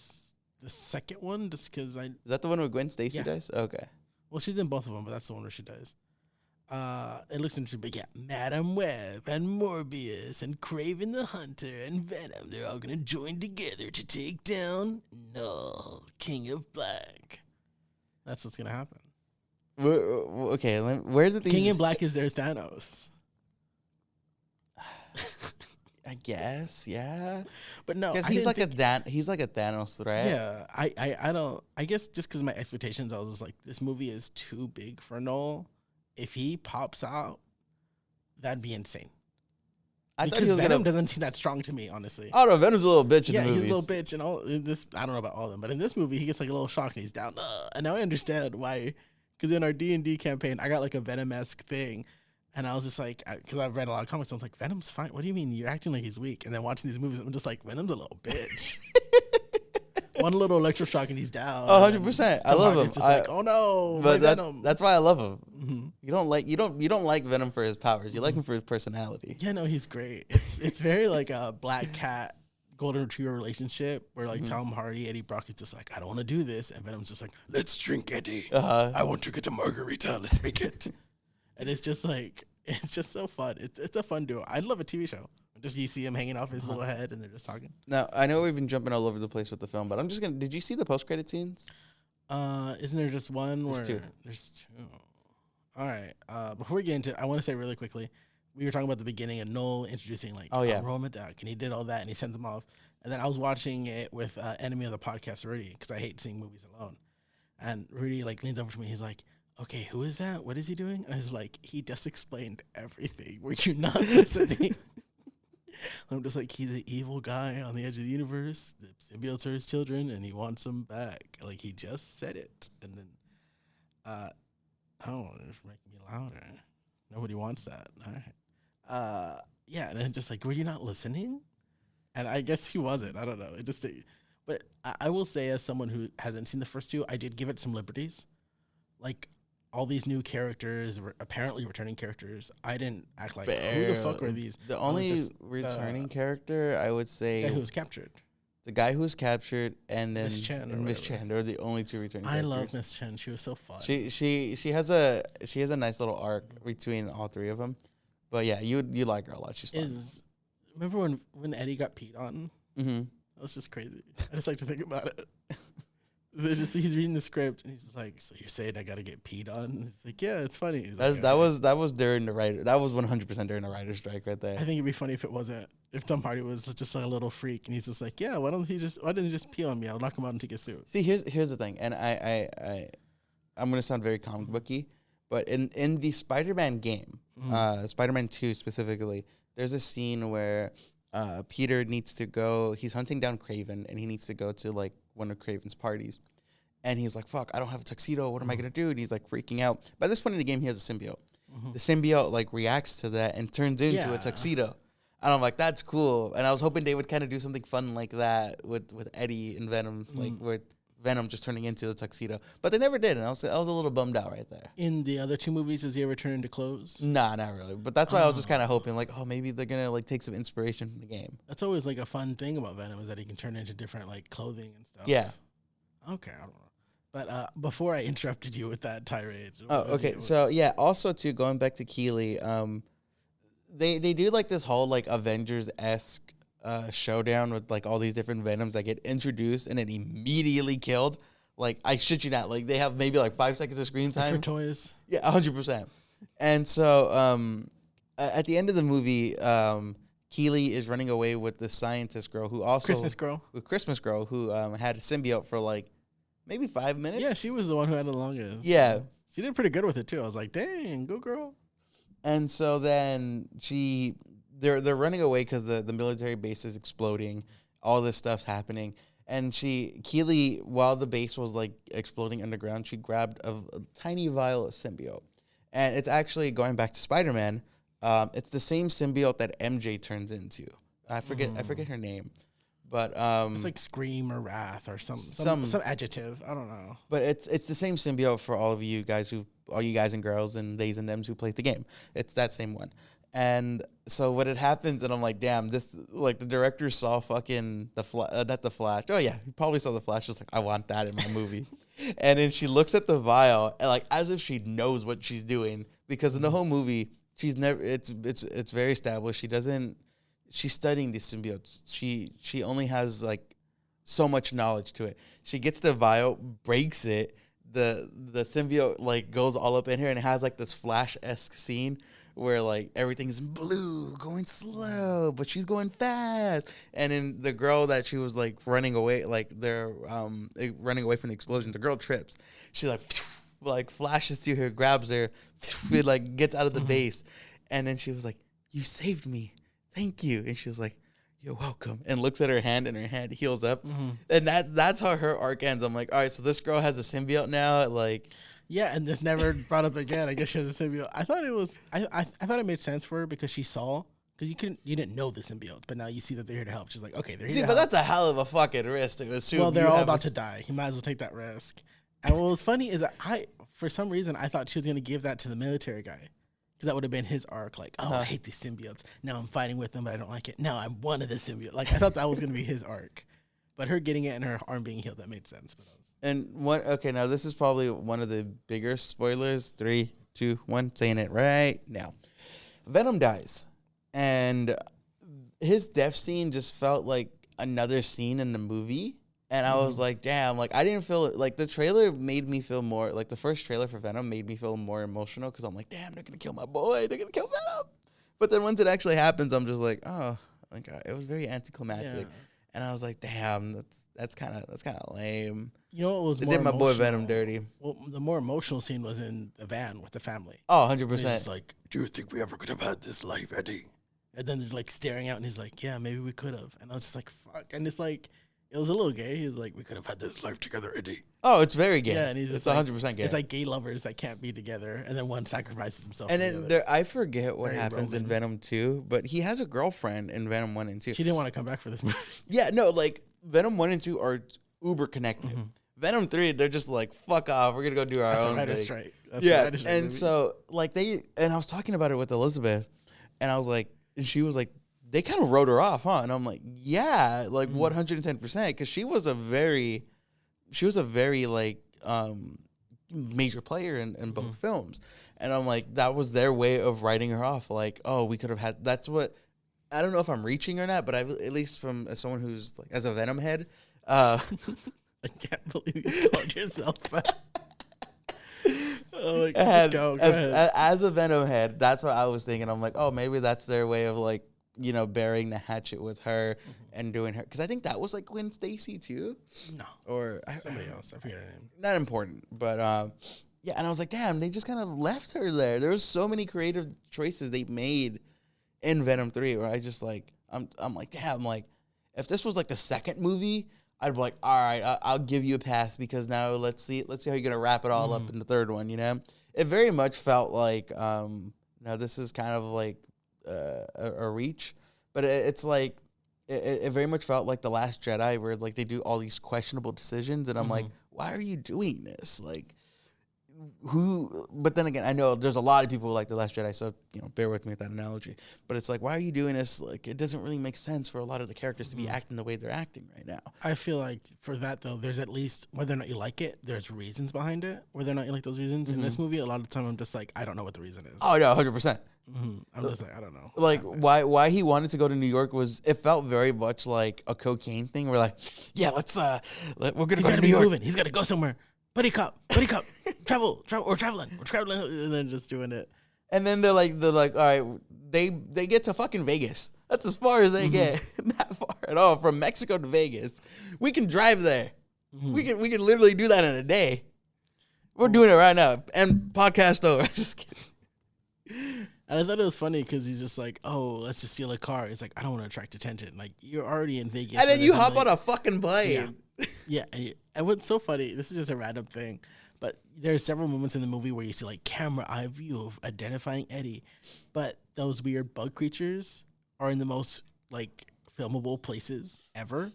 the second one just because Is that the one where Gwen Stacy does? Okay. Well, she's in both of them, but that's the one where she does. It looks interesting, but yeah, Madam Web and Morbius and Craven the Hunter and Venom, they're all going to join together to take down Null, King of Black. That's what's going to happen. Okay, where did these... King in Black is their Thanos. I guess, yeah. But no, because he's like a Thanos threat. Yeah, I don't. I guess just because of my expectations, I was just like, this movie is too big for Noel. If he pops out, that'd be insane. I thought Venom doesn't seem that strong to me, honestly. Oh no, Venom's a little bitch in the movies. He's a little bitch, and all in this. I don't know about all of them, but in this movie, he gets like a little shock and he's down. And now I understand why. Because in our D&D campaign, I got like a Venom-esque thing. And I was just like, because I've read a lot of comics, I was like, Venom's fine. What do you mean? You're acting like he's weak. And then watching these movies, I'm just like, Venom's a little bitch. One little electroshock and he's down. 100%. I love him. Just like, oh no, but Venom. That's why I love him. Mm-hmm. You don't like Venom for his powers. You like him for his personality. Yeah, no, he's great. It's very like a black cat golden retriever relationship where like Tom Hardy, Eddie Brock is just like, I don't want to do this, and Venom's just like, let's drink, Eddie. I want to get a margarita. Let's make it. And it's just like, it's just so fun. It's a fun duo. I'd love a TV show. Just you see him hanging off his little head and they're just talking. Now, I know we've been jumping all over the place with the film, but I'm just going to... Did you see the post-credit scenes? Isn't there just one? There's two. There's two. All right. Before we get into it, I want to say really quickly, we were talking about the beginning and Noel introducing like, roll him a duck, and he did all that and he sent them off. And then I was watching it with enemy of the podcast, Rudy, because I hate seeing movies alone. And Rudy like leans over to me. He's like, okay, who is that? What is he doing? And I was like, he just explained everything. Were you not listening? I'm just like, he's an evil guy on the edge of the universe. The symbiotes are his children, and he wants them back. Like, he just said it. And then, it's making me louder. Nobody wants that. All right. Yeah, and then just like, were you not listening? And I guess he wasn't. I don't know. It just, but I will say, as someone who hasn't seen the first two, I did give it some liberties. Like all these new characters, were apparently returning characters. I didn't act like who the fuck are these? The I was only just, returning character I would say guy who was captured. the guy who was captured and then Miss Chen or Miss whatever. Chen. They're the only two returning I characters. love Miss Chen. She was so fun. She has a nice little arc between all three of them. But yeah, you like her a lot. She's fun. Remember when Eddie got peed on? Mm-hmm. That was just crazy. I just like to think about it. He's reading the script and he's just like, "So you're saying I gotta get peed on?" And it's like, "Yeah, it's funny." That was during the writer. That was 100% during the writer's strike right there. I think it'd be funny if it wasn't. If Tom Hardy was just like a little freak and he's just like, "Yeah, why didn't he just pee on me? I'll knock him out and take a suit." See, here's the thing, and I'm gonna sound very comic booky, but in the Spider-Man game, Spider-Man 2 specifically, there's a scene where Peter needs to go. He's hunting down Craven, and he needs to go to like one of Craven's parties, and he's like, "Fuck, I don't have a tuxedo. What am I gonna do?" And he's like freaking out. By this point in the game, he has a symbiote. The symbiote like reacts to that and turns into a tuxedo. And I'm like, that's cool. And I was hoping they would kind of do something fun like that with Eddie and Venom, like with Venom just turning into the tuxedo. But they never did, and I was a little bummed out right there. In the other two movies, does he ever turn into clothes? Nah, not really. But that's why I was just kind of hoping, like, oh, maybe they're gonna like take some inspiration from the game. That's always like a fun thing about Venom is that he can turn into different like clothing and stuff. Yeah. Okay, I don't know. But before I interrupted you with that tirade. Oh, okay. So yeah, also too, going back to Keeley, they do like this whole like Avengers-esque showdown with like all these different Venoms that get introduced and then immediately killed. Like, I shit you not, like they have maybe like 5 seconds of screen time. For toys. Yeah, 100%. And so at the end of the movie, Keeley is running away with the scientist girl who also Christmas girl who had a symbiote for like maybe 5 minutes. Yeah, she was the one who had the longest. Yeah. She did pretty good with it too. I was like, dang, go girl. And so then they're running away because the military base is exploding. All this stuff's happening. And Keeley, while the base was like exploding underground, she grabbed a tiny vial of symbiote. And it's actually going back to Spider-Man. It's the same symbiote that MJ turns into. I forget her name. But it's like Scream or Wrath or some adjective. I don't know. But it's the same symbiote for all you guys and girls and theys and thems who played the game. It's that same one. And so when it happens, and I'm like, damn, this, like, the director saw fucking not the Flash. Oh yeah, he probably saw the Flash. Just like, I want that in my movie. And then she looks at the vial, and like as if she knows what she's doing, because in the whole movie, she's never. It's very established. She's studying these symbiotes. She only has like so much knowledge to it. She gets the vial, breaks it. The symbiote like goes all up in her, and it has like this Flash-esque scene where like everything's blue, going slow, but she's going fast. And then the girl that she was like running away, like they're running away from the explosion. The girl trips. She like flashes to her, grabs her, it like gets out of the base, and then she was like, "You saved me, thank you." And she was like, "You're welcome," and looks at her hand, and her hand heals up. And that's how her arc ends. I'm like, all right, so this girl has a symbiote now, like. Yeah, and this never brought up again. I guess she has a symbiote. I thought it was. I thought it made sense for her because she saw, because you didn't know the symbiotes, but now you see that they're here to help. She's like, okay, they're here. See, to but help. that's a hell of a fucking risk to assume. Well, they're all about to die. You might as well take that risk. And what was funny is that for some reason, I thought she was gonna give that to the military guy, because that would have been his arc. Like, oh, I hate these symbiotes. Now I'm fighting with them, but I don't like it. Now I'm one of the symbiotes. Like, I thought that was gonna be his arc, but her getting it and her arm being healed, that made sense. But now this is probably one of the bigger spoilers. 3, 2, 1, saying it right now. Venom dies, and his death scene just felt like another scene in the movie. And I was like, damn, like I didn't feel like the trailer made me feel more like the first trailer for Venom made me feel more emotional, because I'm like, damn, they're gonna kill my boy, they're gonna kill Venom. But then once it actually happens, I'm just like, oh, okay, it was very anticlimactic. Yeah. And I was like, damn, that's kind of lame. You know what was they more did my emotional? boy Venom dirty. Well, the more emotional scene was in the van with the family. Oh, 100%. He's like, Do you think we ever could have had this life, Eddie? and then they're like staring out, and he's like, yeah, maybe we could have. And I was just like, fuck. And it's like, It was a little gay. He was like, we could have had this life together, Eddie. Oh, it's very gay. Yeah, and he's it's just 100% gay. It's like gay lovers that can't be together, and then one sacrifices himself. And for then the other. there, I forget what Very happens in Roman. Venom 2, but he has a girlfriend in Venom 1 and 2. She didn't want to come back for this movie. Yeah, no, like Venom 1 and 2 are uber connected. Venom 3, they're just like, fuck off. We're going to go do our That's own a writer's thing. strike. That's Yeah, a writer's strike and movie. so like and I was talking about it with Elizabeth, and I was like, and she was like, they kind of wrote her off, huh? And I'm like, yeah, like 110%, because she was a very like major player in both films, and I'm like, that was their way of writing her off. Like, oh, we could have had. That's what. I don't know if I'm reaching or not, but I've at least from as someone who's like as a Venom head. I can't believe you called yourself that. Oh, like, just go ahead. As a Venom head, that's what I was thinking. I'm like, oh, maybe that's their way of like, you know, burying the hatchet with her and doing her. Because I think that was like Gwen Stacy too. No. Or Somebody else. I forget her name. Not important. But yeah, and I was like, damn, they just kind of left her there. There was so many creative choices they made in Venom 3 where I just like, I'm like, damn, like, if this was like the second movie, I'd be like, all right, I'll give you a pass because now let's see how you're gonna wrap it all up in the third one. You know, it very much felt like now this is kind of like a reach, but it's like it very much felt like The Last Jedi, where like they do all these questionable decisions, and I'm like, why are you doing this? Like, who? But then again, I know there's a lot of people who like The Last Jedi, so you know, bear with me with that analogy. But it's like, why are you doing this? Like, it doesn't really make sense for a lot of the characters to be acting the way they're acting right now. I feel like for that though, there's at least whether or not you like it, there's reasons behind it. Whether or not you like those reasons in this movie, a lot of the time I'm just like, I don't know what the reason is. Oh yeah, 100%. I'm just like, I don't know. Like why he wanted to go to New York was, it felt very much like a cocaine thing. We're like, yeah, we're gonna He's go to got to New be York. moving. He's got to go somewhere. Buddy cop, travel. We're traveling, and then just doing it. And then they're like, all right, they get to fucking Vegas. That's as far as they get. Not far at all. From Mexico to Vegas, we can drive there. We can literally do that in a day. We're doing it right now. And podcast over. Just kidding. And I thought it was funny because he's just like, oh, let's just steal a car. He's like, I don't want to attract attention. Like, you're already in Vegas. And then where you there's hop on like- a fucking plane. Yeah, and what's so funny, this is just a random thing, but there's several moments in the movie where you see like camera eye view of identifying Eddie, but those weird bug creatures are in the most like filmable places ever,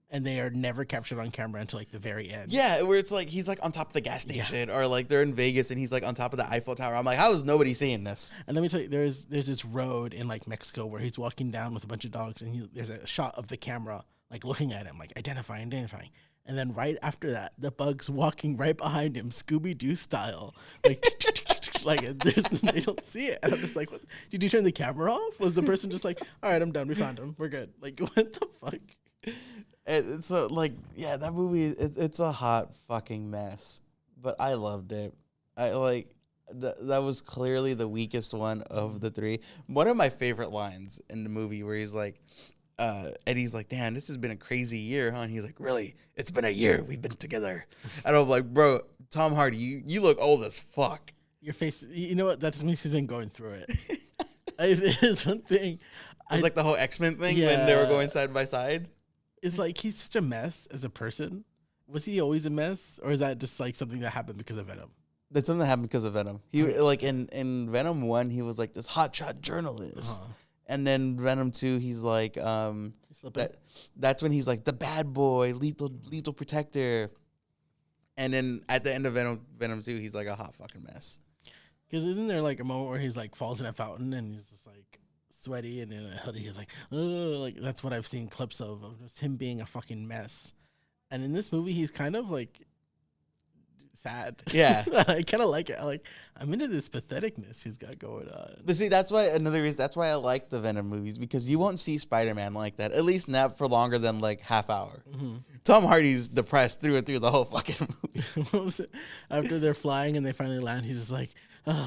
and they are never captured on camera until like the very end. Yeah, where it's like he's like on top of the gas station, or like they're in Vegas and he's like on top of the Eiffel Tower. I'm like, how is nobody seeing this? And let me tell you, there's this road in like Mexico where he's walking down with a bunch of dogs, and there's a shot of the camera like looking at him, like identifying. And then right after that, the bug's walking right behind him, Scooby-Doo style. Like, like they don't see it. And I'm just like, what? Did you turn the camera off? Was the person just like, all right, I'm done. We found him. We're good. Like, what the fuck? And so like, yeah, that movie, it's a hot fucking mess. But I loved it. I like, that was clearly the weakest one of the three. One of my favorite lines in the movie where he's like, Eddie's like, damn, this has been a crazy year, huh? And he's like, really? It's been a year. We've been together. And I'm like, bro, Tom Hardy, you look old as fuck. Your face, you know what? That just means he's been going through it. It is one thing. It was like the whole X-Men thing when they were going side by side. It's like he's such a mess as a person. Was he always a mess? Or is that just like something that happened because of Venom? That's something that happened because of Venom. He like in Venom 1, he was like this hotshot journalist. And then Venom 2, he's like, that's when he's like the bad boy, lethal protector. And then at the end of Venom 2, he's like a hot fucking mess. Because isn't there like a moment where he's like falls in a fountain and he's just like sweaty and in a hoodie? He's like, ugh, like that's what I've seen clips of just him being a fucking mess. And in this movie, he's kind of like sad. Yeah. I kind of like it. I'm into this patheticness he's got going on. But see, that's why I like the Venom movies, because you won't see Spider-Man like that, at least not for longer than like half hour. Tom Hardy's depressed through and through the whole fucking movie. What was it? After they're flying and they finally land, he's just like,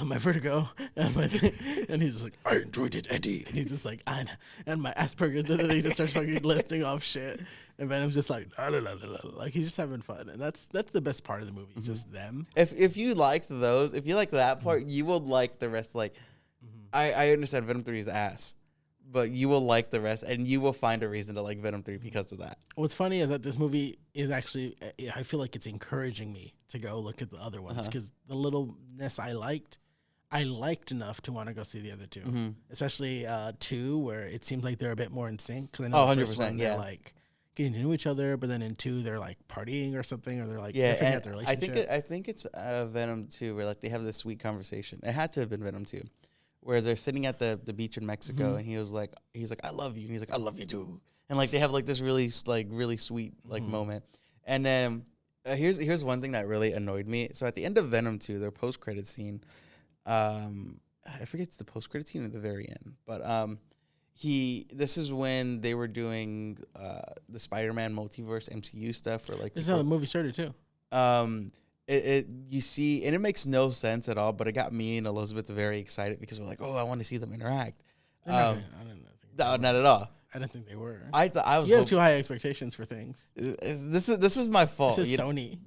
my vertigo and my thing. And he's just like, I enjoyed it, Eddie. And he's just like, and my Asperger's. And he just starts fucking listing off shit. And Venom's just like, la, la, la, la, la. Like he's just having fun. And that's the best part of the movie. It's just them. If you liked those, if you like that part, you will like the rest. Like, I understand Venom 3 is ass, but you will like the rest, and you will find a reason to like Venom 3 because of that. What's funny is that this movie is actually, I feel like it's encouraging me to go look at the other ones because the littleness I liked enough to want to go see the other two, especially 2, where it seems like they're a bit more in sync. Because I know the first one, they're like getting to know each other, but then in 2, they're like partying or something, or they're like they're figuring out their relationship. I think it's Venom 2 where like they have this sweet conversation. It had to have been Venom 2, where they're sitting at the beach in Mexico, and he's like, I love you, and he's like, I love you too, and like they have like this really sweet like moment. And then here's one thing that really annoyed me. So at the end of Venom 2, their post credit scene, I forget it's the post credit scene at the very end, but this is when they were doing the Spider-Man multiverse MCU stuff, or like this is how the movie started too. You see, and it makes no sense at all, but it got me and Elizabeth very excited because we're like, oh, I want to see them interact. I No, not at all. I didn't think they were. I thought I was. You have too high expectations for things. This is my fault. This is Sony.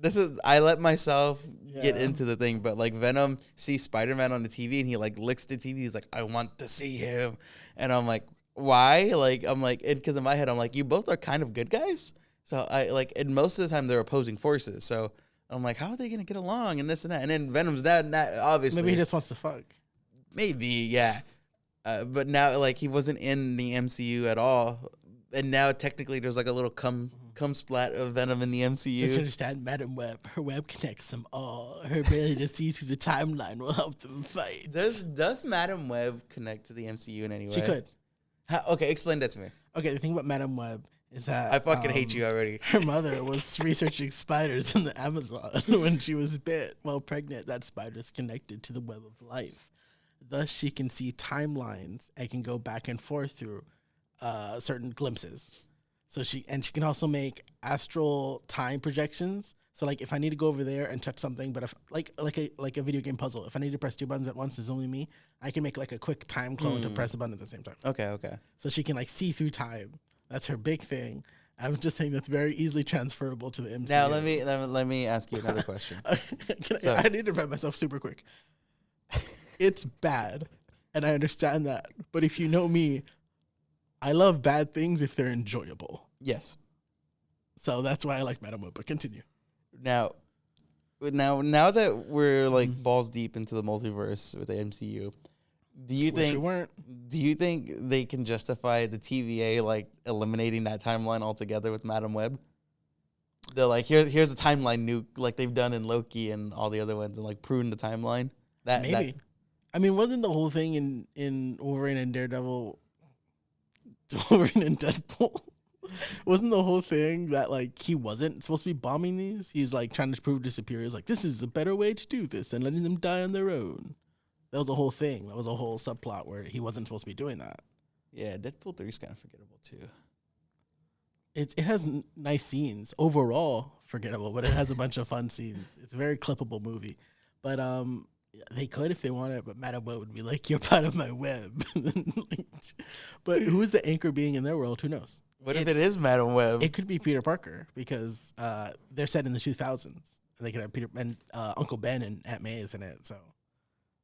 I let myself get into the thing, but like Venom sees Spider-Man on the TV and he like licks the TV. He's like, I want to see him, and I'm like, why? Like I'm like, because in my head I'm like, you both are kind of good guys. So I like, and most of the time they're opposing forces. So I'm like, how are they gonna get along and this and that? And then Venom's not obviously. Maybe he just wants to fuck. Maybe, yeah. But now, like, he wasn't in the MCU at all, and now technically there's like a little cum splat of Venom in the MCU. Don't you understand, Madam Web? Her web connects them all. Her ability to see through the timeline will help them fight. Does Madam Web connect to the MCU in any way? She could. Okay, explain that to me. Okay, the thing about Madam Web is that I fucking hate you already. Her mother was researching spiders in the Amazon when she was bit while pregnant. That spider's connected to the web of life. Thus, she can see timelines and can go back and forth through certain glimpses. So she can also make astral time projections. So like if I need to go over there and touch something, but if like a video game puzzle, if I need to press 2 buttons at once, it's only me. I can make like a quick time clone to press a button at the same time. Okay. So she can like see through time. That's her big thing. I'm just saying that's very easily transferable to the MCU. Now let me ask you another question. I need to prep myself super quick. It's bad, and I understand that. But if you know me, I love bad things if they're enjoyable. Yes. So that's why I like Madam Web, but continue. Now that we're like balls deep into the multiverse with the MCU, do you think they can justify the TVA like eliminating that timeline altogether with Madam Web? They're like, here's a timeline nuke like they've done in Loki and all the other ones, and like prune the timeline. Maybe. I mean, wasn't the whole thing in Wolverine and Daredevil, Wolverine and Deadpool, wasn't the whole thing that like he wasn't supposed to be bombing these? He's like trying to prove to superiors like this is a better way to do this than letting them die on their own. That was the whole thing. That was a whole subplot where he wasn't supposed to be doing that. Yeah, Deadpool 3 is kind of forgettable too. It has nice scenes. Overall, forgettable, but it has a bunch of fun scenes. It's a very clippable movie. But they could if they wanted, but Madam Web would be like, you're part of my web. But who is the anchor being in their world? Who knows? What if it is Madam Web? It could be Peter Parker because they're set in the 2000s. And they could have Peter and Uncle Ben and Aunt May is in it. So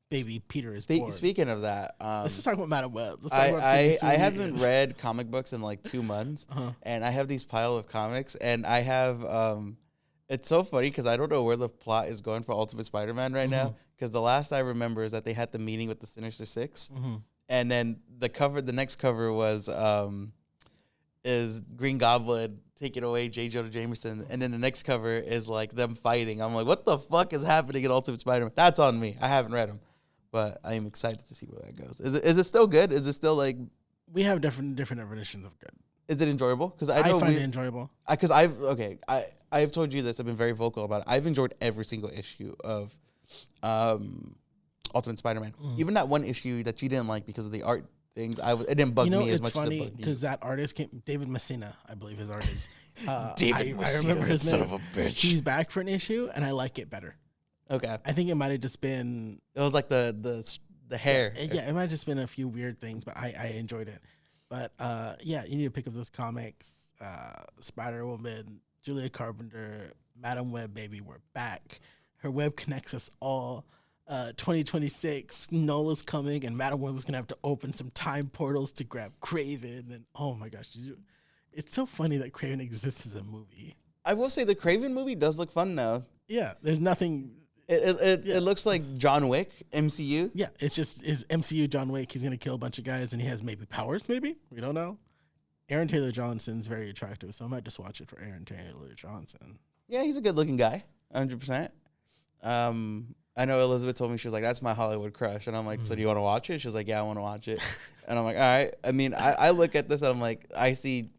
baby Peter is born. Speaking of that, let's just talk about Madam Web. I haven't read comic books in like 2 months, and I have these pile of comics, and I have it's so funny because I don't know where the plot is going for Ultimate Spider-Man right now. Because the last I remember is that they had the meeting with the Sinister Six, and then the next cover was is Green Goblin taking away J. Jonah Jameson, and then the next cover is like them fighting. I'm like, what the fuck is happening in Ultimate Spider-Man? That's on me. I haven't read them, but I am excited to see where that goes. Is it still good? Is it still like we have different definitions of good? Is it enjoyable? Because I find it enjoyable. Because I've told you this. I've been very vocal about it. I've enjoyed every single issue of Ultimate Spider-Man. Even that one issue that you didn't like because of the art things. It didn't bug me as much as it bugged you. Because that artist David Messina, I believe his art is. David Messina, I remember his name. son of a bitch. He's back for an issue, and I like it better. Okay. I think it might have just been. It was like the hair. Yeah, it might have just been a few weird things, but I enjoyed it. But yeah, you need to pick up those comics. Spider-Woman, Julia Carpenter, Madam Web, baby, we're back. Her web connects us all. 2026, Nola's coming, and Madam Web was gonna have to open some time portals to grab Craven. And oh my gosh, it's so funny that Craven exists as a movie. I will say the Craven movie does look fun though. Yeah, there's nothing. It looks like John Wick MCU. Yeah, it's just his MCU John Wick. He's gonna kill a bunch of guys, and he has maybe powers. Maybe we don't know. Aaron Taylor Johnson's very attractive, so I might just watch it for Aaron Taylor Johnson. Yeah, he's a good looking guy, 100%. I know Elizabeth told me, she was like, that's my Hollywood crush. And I'm like, so do you want to watch it? She was like, yeah, I want to watch it. And I'm like, all right. I mean, I look at this and I'm like, I see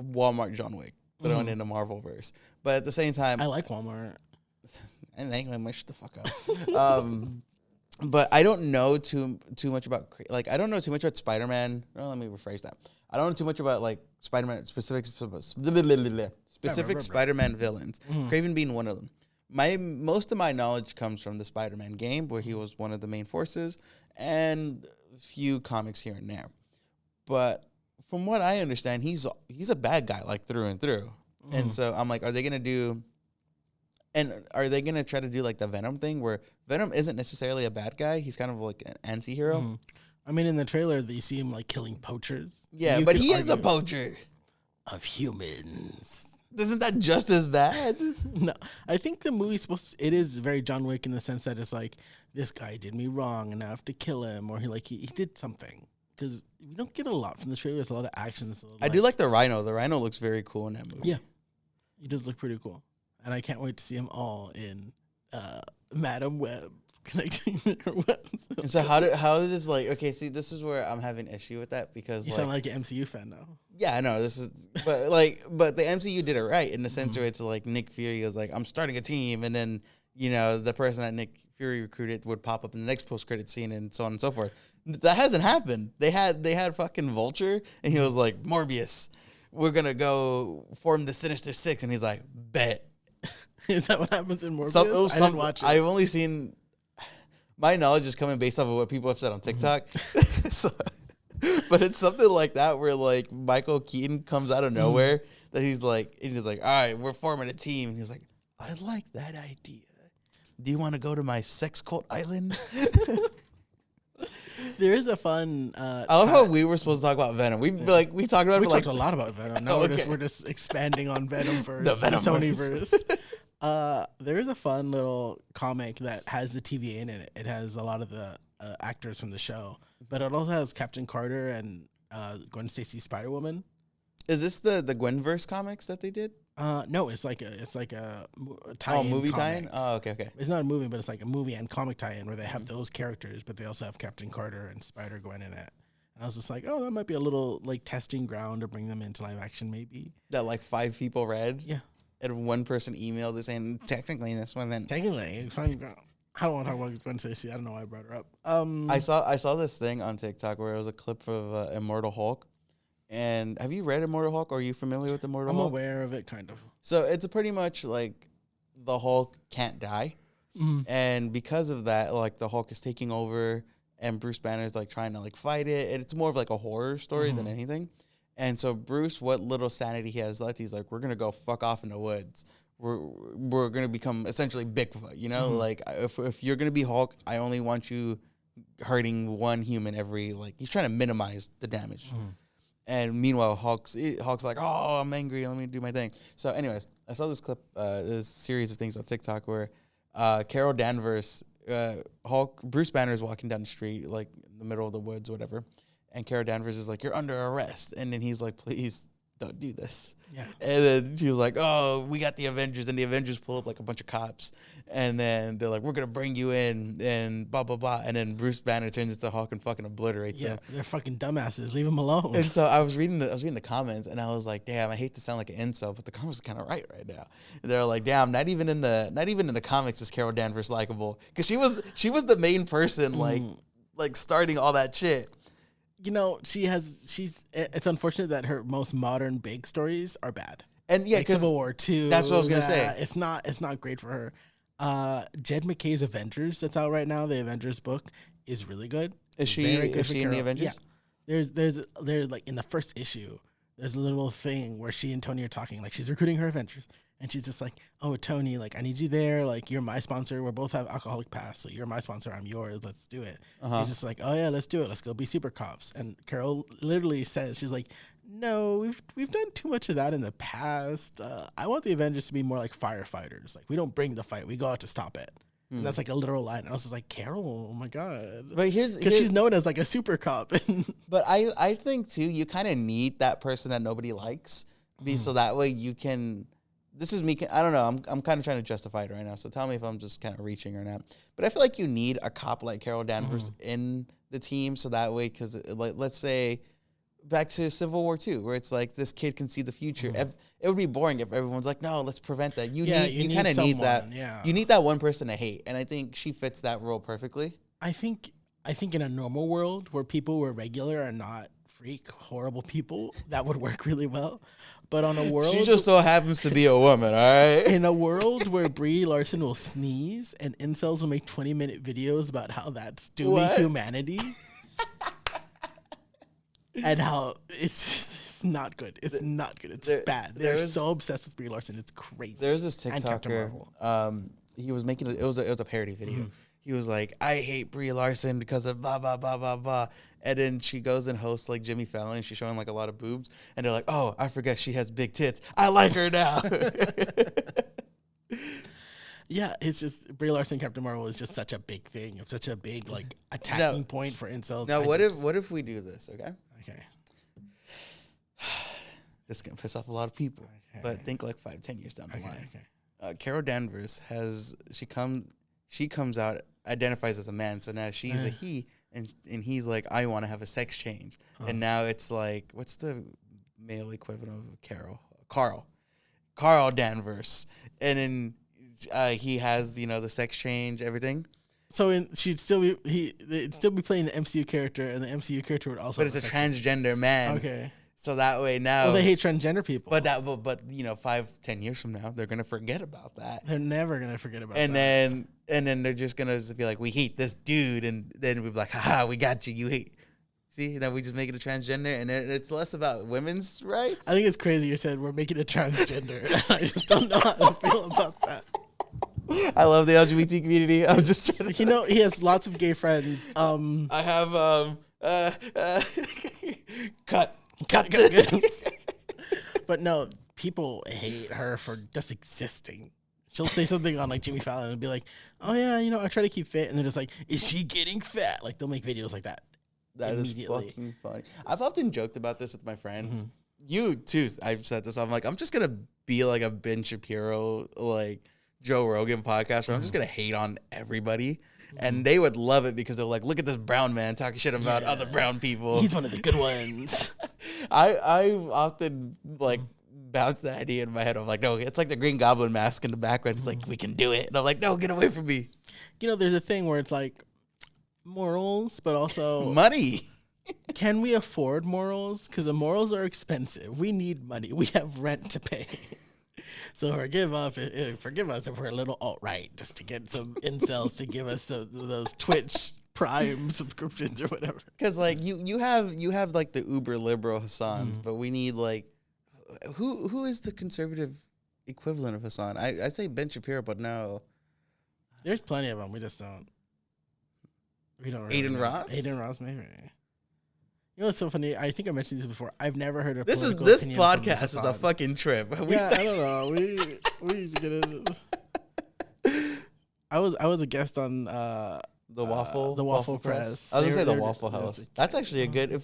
Walmart John Wick thrown into Marvelverse. But at the same time, I like Walmart. And they shut the fuck up. But I don't know too much about, like, I don't know too much about Spider-Man. No, let me rephrase that. I don't know too much about, like, Spider-Man, specific Spider-Man villains. Craven being one of them. Most of my knowledge comes from the Spider-Man game, where he was one of the main forces, and a few comics here and there. But from what I understand, he's a bad guy, like, through and through. And so I'm like, are they gonna try to do like the Venom thing, where Venom isn't necessarily a bad guy? He's kind of like an anti-hero. I mean, in the trailer, you see him like killing poachers. Yeah, but he is a poacher of humans. Isn't that just as bad? No, I think the movie's it is very John Wick in the sense that it's like, this guy did me wrong and I have to kill him, or he did something. Because we don't get a lot from the trailer. There's a lot of actions. I do like the Rhino. The Rhino looks very cool in that movie. Yeah, he does look pretty cool. And I can't wait to see them all in Madam Web connecting their webs. And so how does like, okay, see, this is where I'm having issue with that, because you sound like an MCU fan now. Yeah, I know this is, but the MCU did it right in the sense where it's like Nick Fury was like, I'm starting a team, and then the person that Nick Fury recruited would pop up in the next post-credit scene, and so on and so forth. That hasn't happened. They had fucking Vulture, and he was like, Morbius, we're gonna go form the Sinister Six, and he's like, bet. Is that what happens in Morbius? I didn't watch it. I've only seen. My knowledge is coming based off of what people have said on TikTok. But it's something like that, where like Michael Keaton comes out of nowhere, that he's like, all right, we're forming a team. And he's like, I like that idea. Do you want to go to my sex cult island? There is a fun. I love how we were supposed to talk about Venom. We talked about. We talked a lot about Venom. Now we're just expanding on Venomverse, the Sonyverse. There is a fun little comic that has the TVA in it. It has a lot of the actors from the show, but it also has Captain Carter and Gwen Stacy's Spider-Woman. Is this the Gwenverse comics that they did? No, it's like a tie-in. Movie tie-in? Oh, okay. It's not a movie, but it's like a movie and comic tie-in where they have those characters, but they also have Captain Carter and Spider-Gwen in it. And I was just like, oh, that might be a little like testing ground to bring them into live action, maybe. That like 5 people read? Yeah. And one person emailed us saying, technically this wasn't. Technically, I don't want to talk about Gwen Stacy. I don't know why I brought her up. I saw this thing on TikTok where it was a clip of Immortal Hulk. And have you read Immortal Hulk? Are you familiar with Immortal Hulk? I'm aware of it, kind of. So it's pretty much like the Hulk can't die. And because of that, like the Hulk is taking over, and Bruce Banner's like trying to like fight it. And it's more of like a horror story than anything. And so Bruce, what little sanity he has left, he's like, we're going to go fuck off in the woods. We're going to become essentially Bigfoot, Like, if you're going to be Hulk, I only want you hurting one human every, like, he's trying to minimize the damage. And meanwhile, Hulk's like, oh, I'm angry, let me do my thing. So anyways, I saw this clip, this series of things on TikTok where Carol Danvers, Bruce Banner is walking down the street, like, in the middle of the woods, whatever. And Carol Danvers is like, you're under arrest. And then he's like, please don't do this. Yeah. And then she was like, oh, we got the Avengers. And the Avengers pull up like a bunch of cops. And then they're like, we're going to bring you in and blah, blah, blah. And then Bruce Banner turns into Hulk and fucking obliterates him. They're fucking dumbasses. Leave them alone. And so I was reading the comments, and I was like, damn, I hate to sound like an incel, but the comments are kind of right now. And they're like, damn, not even in the comics is Carol Danvers likable. Because she was the main person, like starting all that shit. It's unfortunate that her most modern big stories are bad. And yeah, like Civil War 2. That's what I was gonna say. It's not great for her. Jed McKay's Avengers that's out right now, the Avengers book, is really good. Is she in the Avengers? Yeah. There's like in the first issue, there's a little thing where she and Tony are talking, like she's recruiting her Avengers, And she's just like, oh, Tony, like, I need you there. Like, you're my sponsor. We both have alcoholic pass. So you're my sponsor. I'm yours. Let's do it. He's just like, oh, yeah, let's do it. Let's go be super cops. And Carol literally says, she's like, no, we've done too much of that in the past. I want the Avengers to be more like firefighters. Like, we don't bring the fight. We go out to stop it. And that's like a literal line. And I was just like, Carol, oh my God. But because she's known as like a super cop. But I think too, you kind of need that person that nobody likes, so that way you can. This is me. I don't know. I'm kind of trying to justify it right now. So tell me if I'm just kind of reaching or not. But I feel like you need a cop like Carol Danvers in the team, so that way, because like let's say back to Civil War II, where it's like this kid can see the future. It would be boring if everyone's like, no, let's prevent that. You kind of need that. Yeah. You need that one person to hate, and I think she fits that role perfectly. I think in a normal world where people were regular and not freak horrible people, that would work really well. But on a world, she just so happens to be a woman, all right? In a world where Brie Larson will sneeze and incels will make 20-minute videos about how that's dooming humanity. And how it's not good. It's not good. It's bad. They're so obsessed with Brie Larson. It's crazy. There's this TikToker. He was making it was a parody video. He was like, I hate Brie Larson because of blah blah blah blah blah. And then she goes and hosts like Jimmy Fallon. And she's showing like a lot of boobs, and they're like, oh, I forget she has big tits. I like her now. Yeah, it's just Brie Larson, Captain Marvel is just such a big thing. It's such a big like attacking point for incels. Now, what if we do this? Okay. This is gonna piss off a lot of people, but think like 5-10 years down the line. Carol Danvers she comes out, identifies as a man, so now she's a he, and he's like, I want to have a sex change, and now it's like, what's the male equivalent of Carl Danvers, and then he has the sex change, everything. So it'd still be playing the MCU character, and the MCU character would also. But it's a transgender man. Okay. So that way now. Well, they hate transgender people. But 5-10 years from now, they're gonna forget about that. They're never gonna forget about that. And then they're just gonna be like, we hate this dude, and then we'll be like, haha, we got you. You hate. See, now we just make it a transgender, and it's less about women's rights. I think it's crazy you said we're making it transgender. I just don't know how to feel about that. I love the LGBT community. I'm just trying to. He has lots of gay friends. I have cut. But no, people hate her for just existing. She'll say something on like Jimmy Fallon and be like, "Oh yeah, I try to keep fit," and they're just like, "Is she getting fat?" Like they'll make videos like that. That is fucking funny. I've often joked about this with my friends. You too. I've said this. I'm like, I'm just gonna be like a Ben Shapiro, like Joe Rogan podcast where I'm just gonna hate on everybody, and they would love it because they're like, look at this brown man talking shit about other brown people. He's one of the good ones. I often like bounce the idea in my head. I'm like, no, it's like the Green Goblin mask in the background. It's like, we can do it, and I'm like, no, get away from me. There's a thing where it's like morals, but also money. Can we afford morals? Because the morals are expensive. We need money. We have rent to pay. So forgive us if we're a little alt-right, just to get some incels to give us those Twitch Prime subscriptions or whatever. Because like you have like the uber liberal Hassans, but we need like who is the conservative equivalent of Hassan? I say Ben Shapiro, but no. There's plenty of them. We just don't. We don't. Really Aiden Ross. Aiden Ross, maybe. What's so funny? I think I mentioned this before. I've never heard of this podcast is a fucking trip. I don't know. We get it. I was a guest on the Waffle Press. I was gonna say the Waffle House. That's actually a good.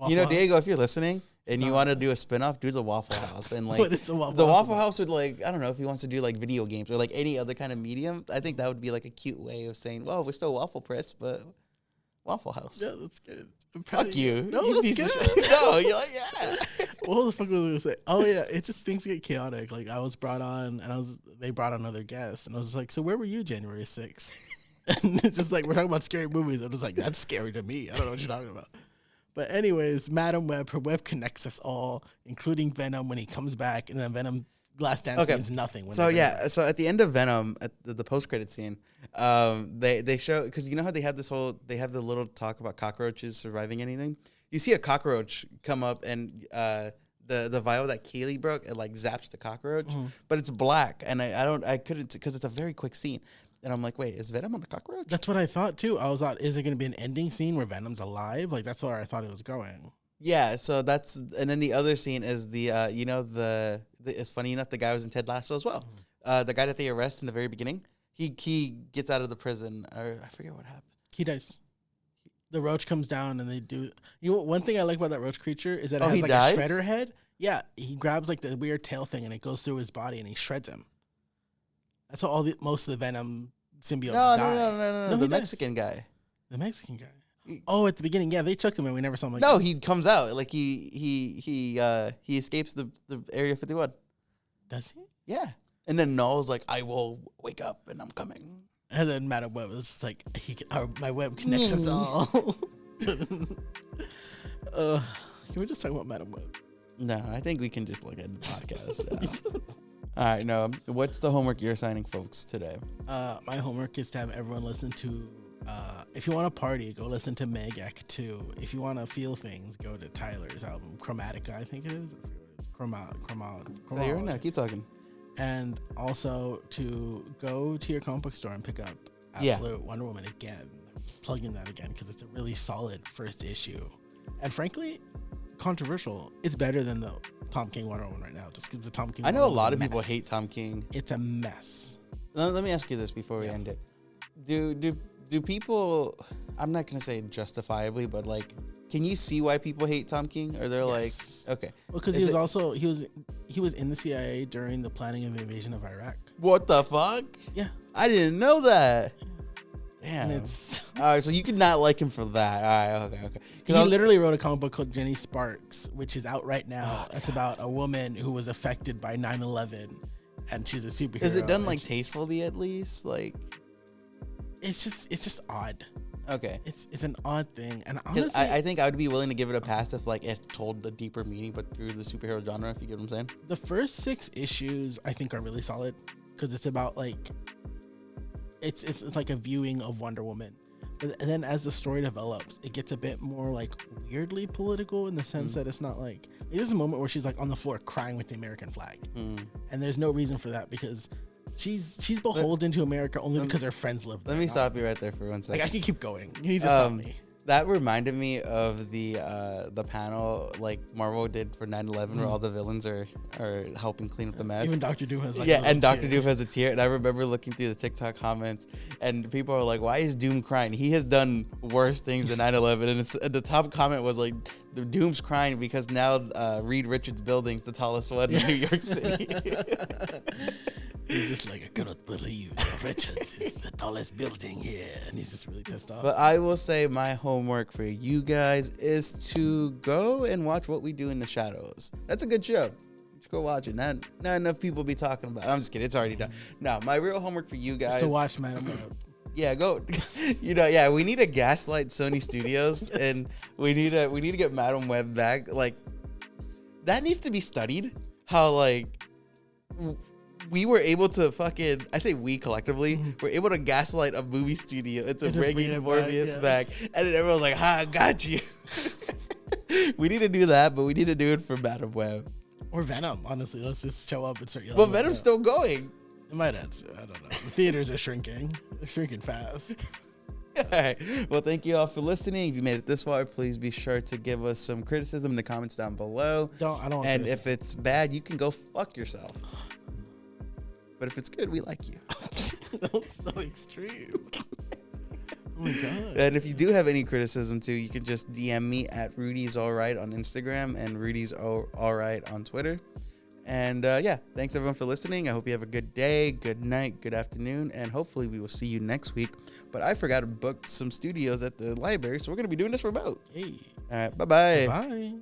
Diego, if you're listening and you want to do a spinoff, do the Waffle House and like what is the Waffle House would like, I don't know if he wants to do like video games or like any other kind of medium. I think that would be like a cute way of saying, well, we're still Waffle Press, but Waffle House. Yeah, that's good. Fuck you. No, you that's good. No, you're like, yeah. What the fuck was I gonna say? Oh yeah, it just things get chaotic. Like I was brought on, and they brought on other guests, and I was like, so where were you January 6th? And it's just like we're talking about scary movies. I'm just like, that's scary to me. I don't know what you're talking about. But anyways, Madam Web, her web connects us all, including Venom when he comes back, and then Venom Last Dance means nothing. So so at the end of Venom, at the post-credit scene, they show, because you know how they have the little talk about cockroaches surviving anything. You see a cockroach come up, and the vial that Kaylee broke, it like zaps the cockroach, but it's black, and I couldn't, because it's a very quick scene, and I'm like, wait, is Venom on the cockroach? That's what I thought too. I was like, is it going to be an ending scene where Venom's alive? Like that's where I thought it was going. Yeah, so that's, and then the other scene is the it's funny enough, the guy was in Ted Lasso as well. The guy that they arrest in the very beginning, he gets out of the prison, or I forget what happened. He dies. The roach comes down and they do. You know, one thing I like about that roach creature is that it has like dies? a shredder head. Yeah, he grabs like the weird tail thing and it goes through his body and he shreds him. That's how most of the Venom symbiotes die. No, the Mexican guy. The Mexican guy. Oh, at the beginning, yeah, they took him and we never saw him again. No, he comes out like he escapes the Area 51. Does he? Yeah, and then Null's like, I will wake up and I'm coming. And then Madam Web was just like, my web connects us all. Can we just talk about Madam Web? No, I think we can just look at the podcast. All right, no. What's the homework you're assigning folks today? My homework is to have everyone listen to, if you want to party, go listen to Meg Act 2. If you want to feel things, go to Tyler's album, Chromatica, I think it is. No, keep talking. And also to go to your comic book store and pick up Absolute Wonder Woman again. Plug in that again because it's a really solid first issue. And frankly, controversial. It's better than the Tom King Wonder Woman right now. Just because the Tom King. I know a lot of people hate Tom King. It's a mess. Let me ask you this before we end it. Do people? I'm not gonna say justifiably, but like, can you see why people hate Tom King? Or they're like, okay, well, because he was in the CIA during the planning of the invasion of Iraq. What the fuck? Yeah, I didn't know that. Damn. And it's all right, so you could not like him for that. All right, okay. He literally wrote a comic book called Jenny Sparks, which is out right now. That's about a woman who was affected by 9/11, and she's a superhero. Is it done like tastefully at least? Like, it's just odd. Okay, it's an odd thing, and honestly, I think I would be willing to give it a pass if like it told a deeper meaning, but through the superhero genre. If you get what I'm saying. The first 6 issues I think are really solid because it's about like. It's like a viewing of Wonder Woman. And then as the story develops, it gets a bit more like weirdly political in the sense that it's not like there's a moment where she's like on the floor crying with the American flag. And there's no reason for that because she's beholden to America only because her friends live there. Let me stop you right there for 1 second. Like I can keep going. You need to stop me. That reminded me of the panel like Marvel did for 9/11 where all the villains are helping clean up the mess. Even Dr. Doom has like and Dr. Doom has a tear. And I remember looking through the TikTok comments and people are like, why is Doom crying? He has done worse things than 9/11. And the top comment was like, the Doom's crying because now Reed Richards building's the tallest one in New York City. He's just like, I cannot believe Richards is the tallest building here. And he's just really pissed off. But I will say my homework for you guys is to go and watch What We Do in the Shadows. That's a good show. Just go watch it. Not enough people be talking about it. I'm just kidding. It's already done. No, my real homework for you guys. Is to watch Madam Web. Yeah, go. We need to gaslight Sony Studios. Yes. And we need to get Madam Web back. Like, that needs to be studied. How, like... we were able to I say we collectively, were able to gaslight a movie studio into bringing Morbius back. And then everyone's like, I got you. We need to do that, but we need to do it for Madam Web. Or Venom, honestly. Let's just show up and start yelling. Well, Venom's still going. It might end soon. I don't know. The theaters are shrinking. They're shrinking fast. All right. Well, thank you all for listening. If you made it this far, please be sure to give us some criticism in the comments down below. I don't. And if it's bad, you can go fuck yourself. But if it's good, we like you. That was so extreme. Oh my God. And if you do have any criticism too, you can just DM me at Rudy's Alright on Instagram and Rudy's Alright on Twitter. And thanks everyone for listening. I hope you have a good day, good night, good afternoon, and hopefully we will see you next week. But I forgot to book some studios at the library, so we're going to be doing this remote. Hey. All right, bye-bye. Bye.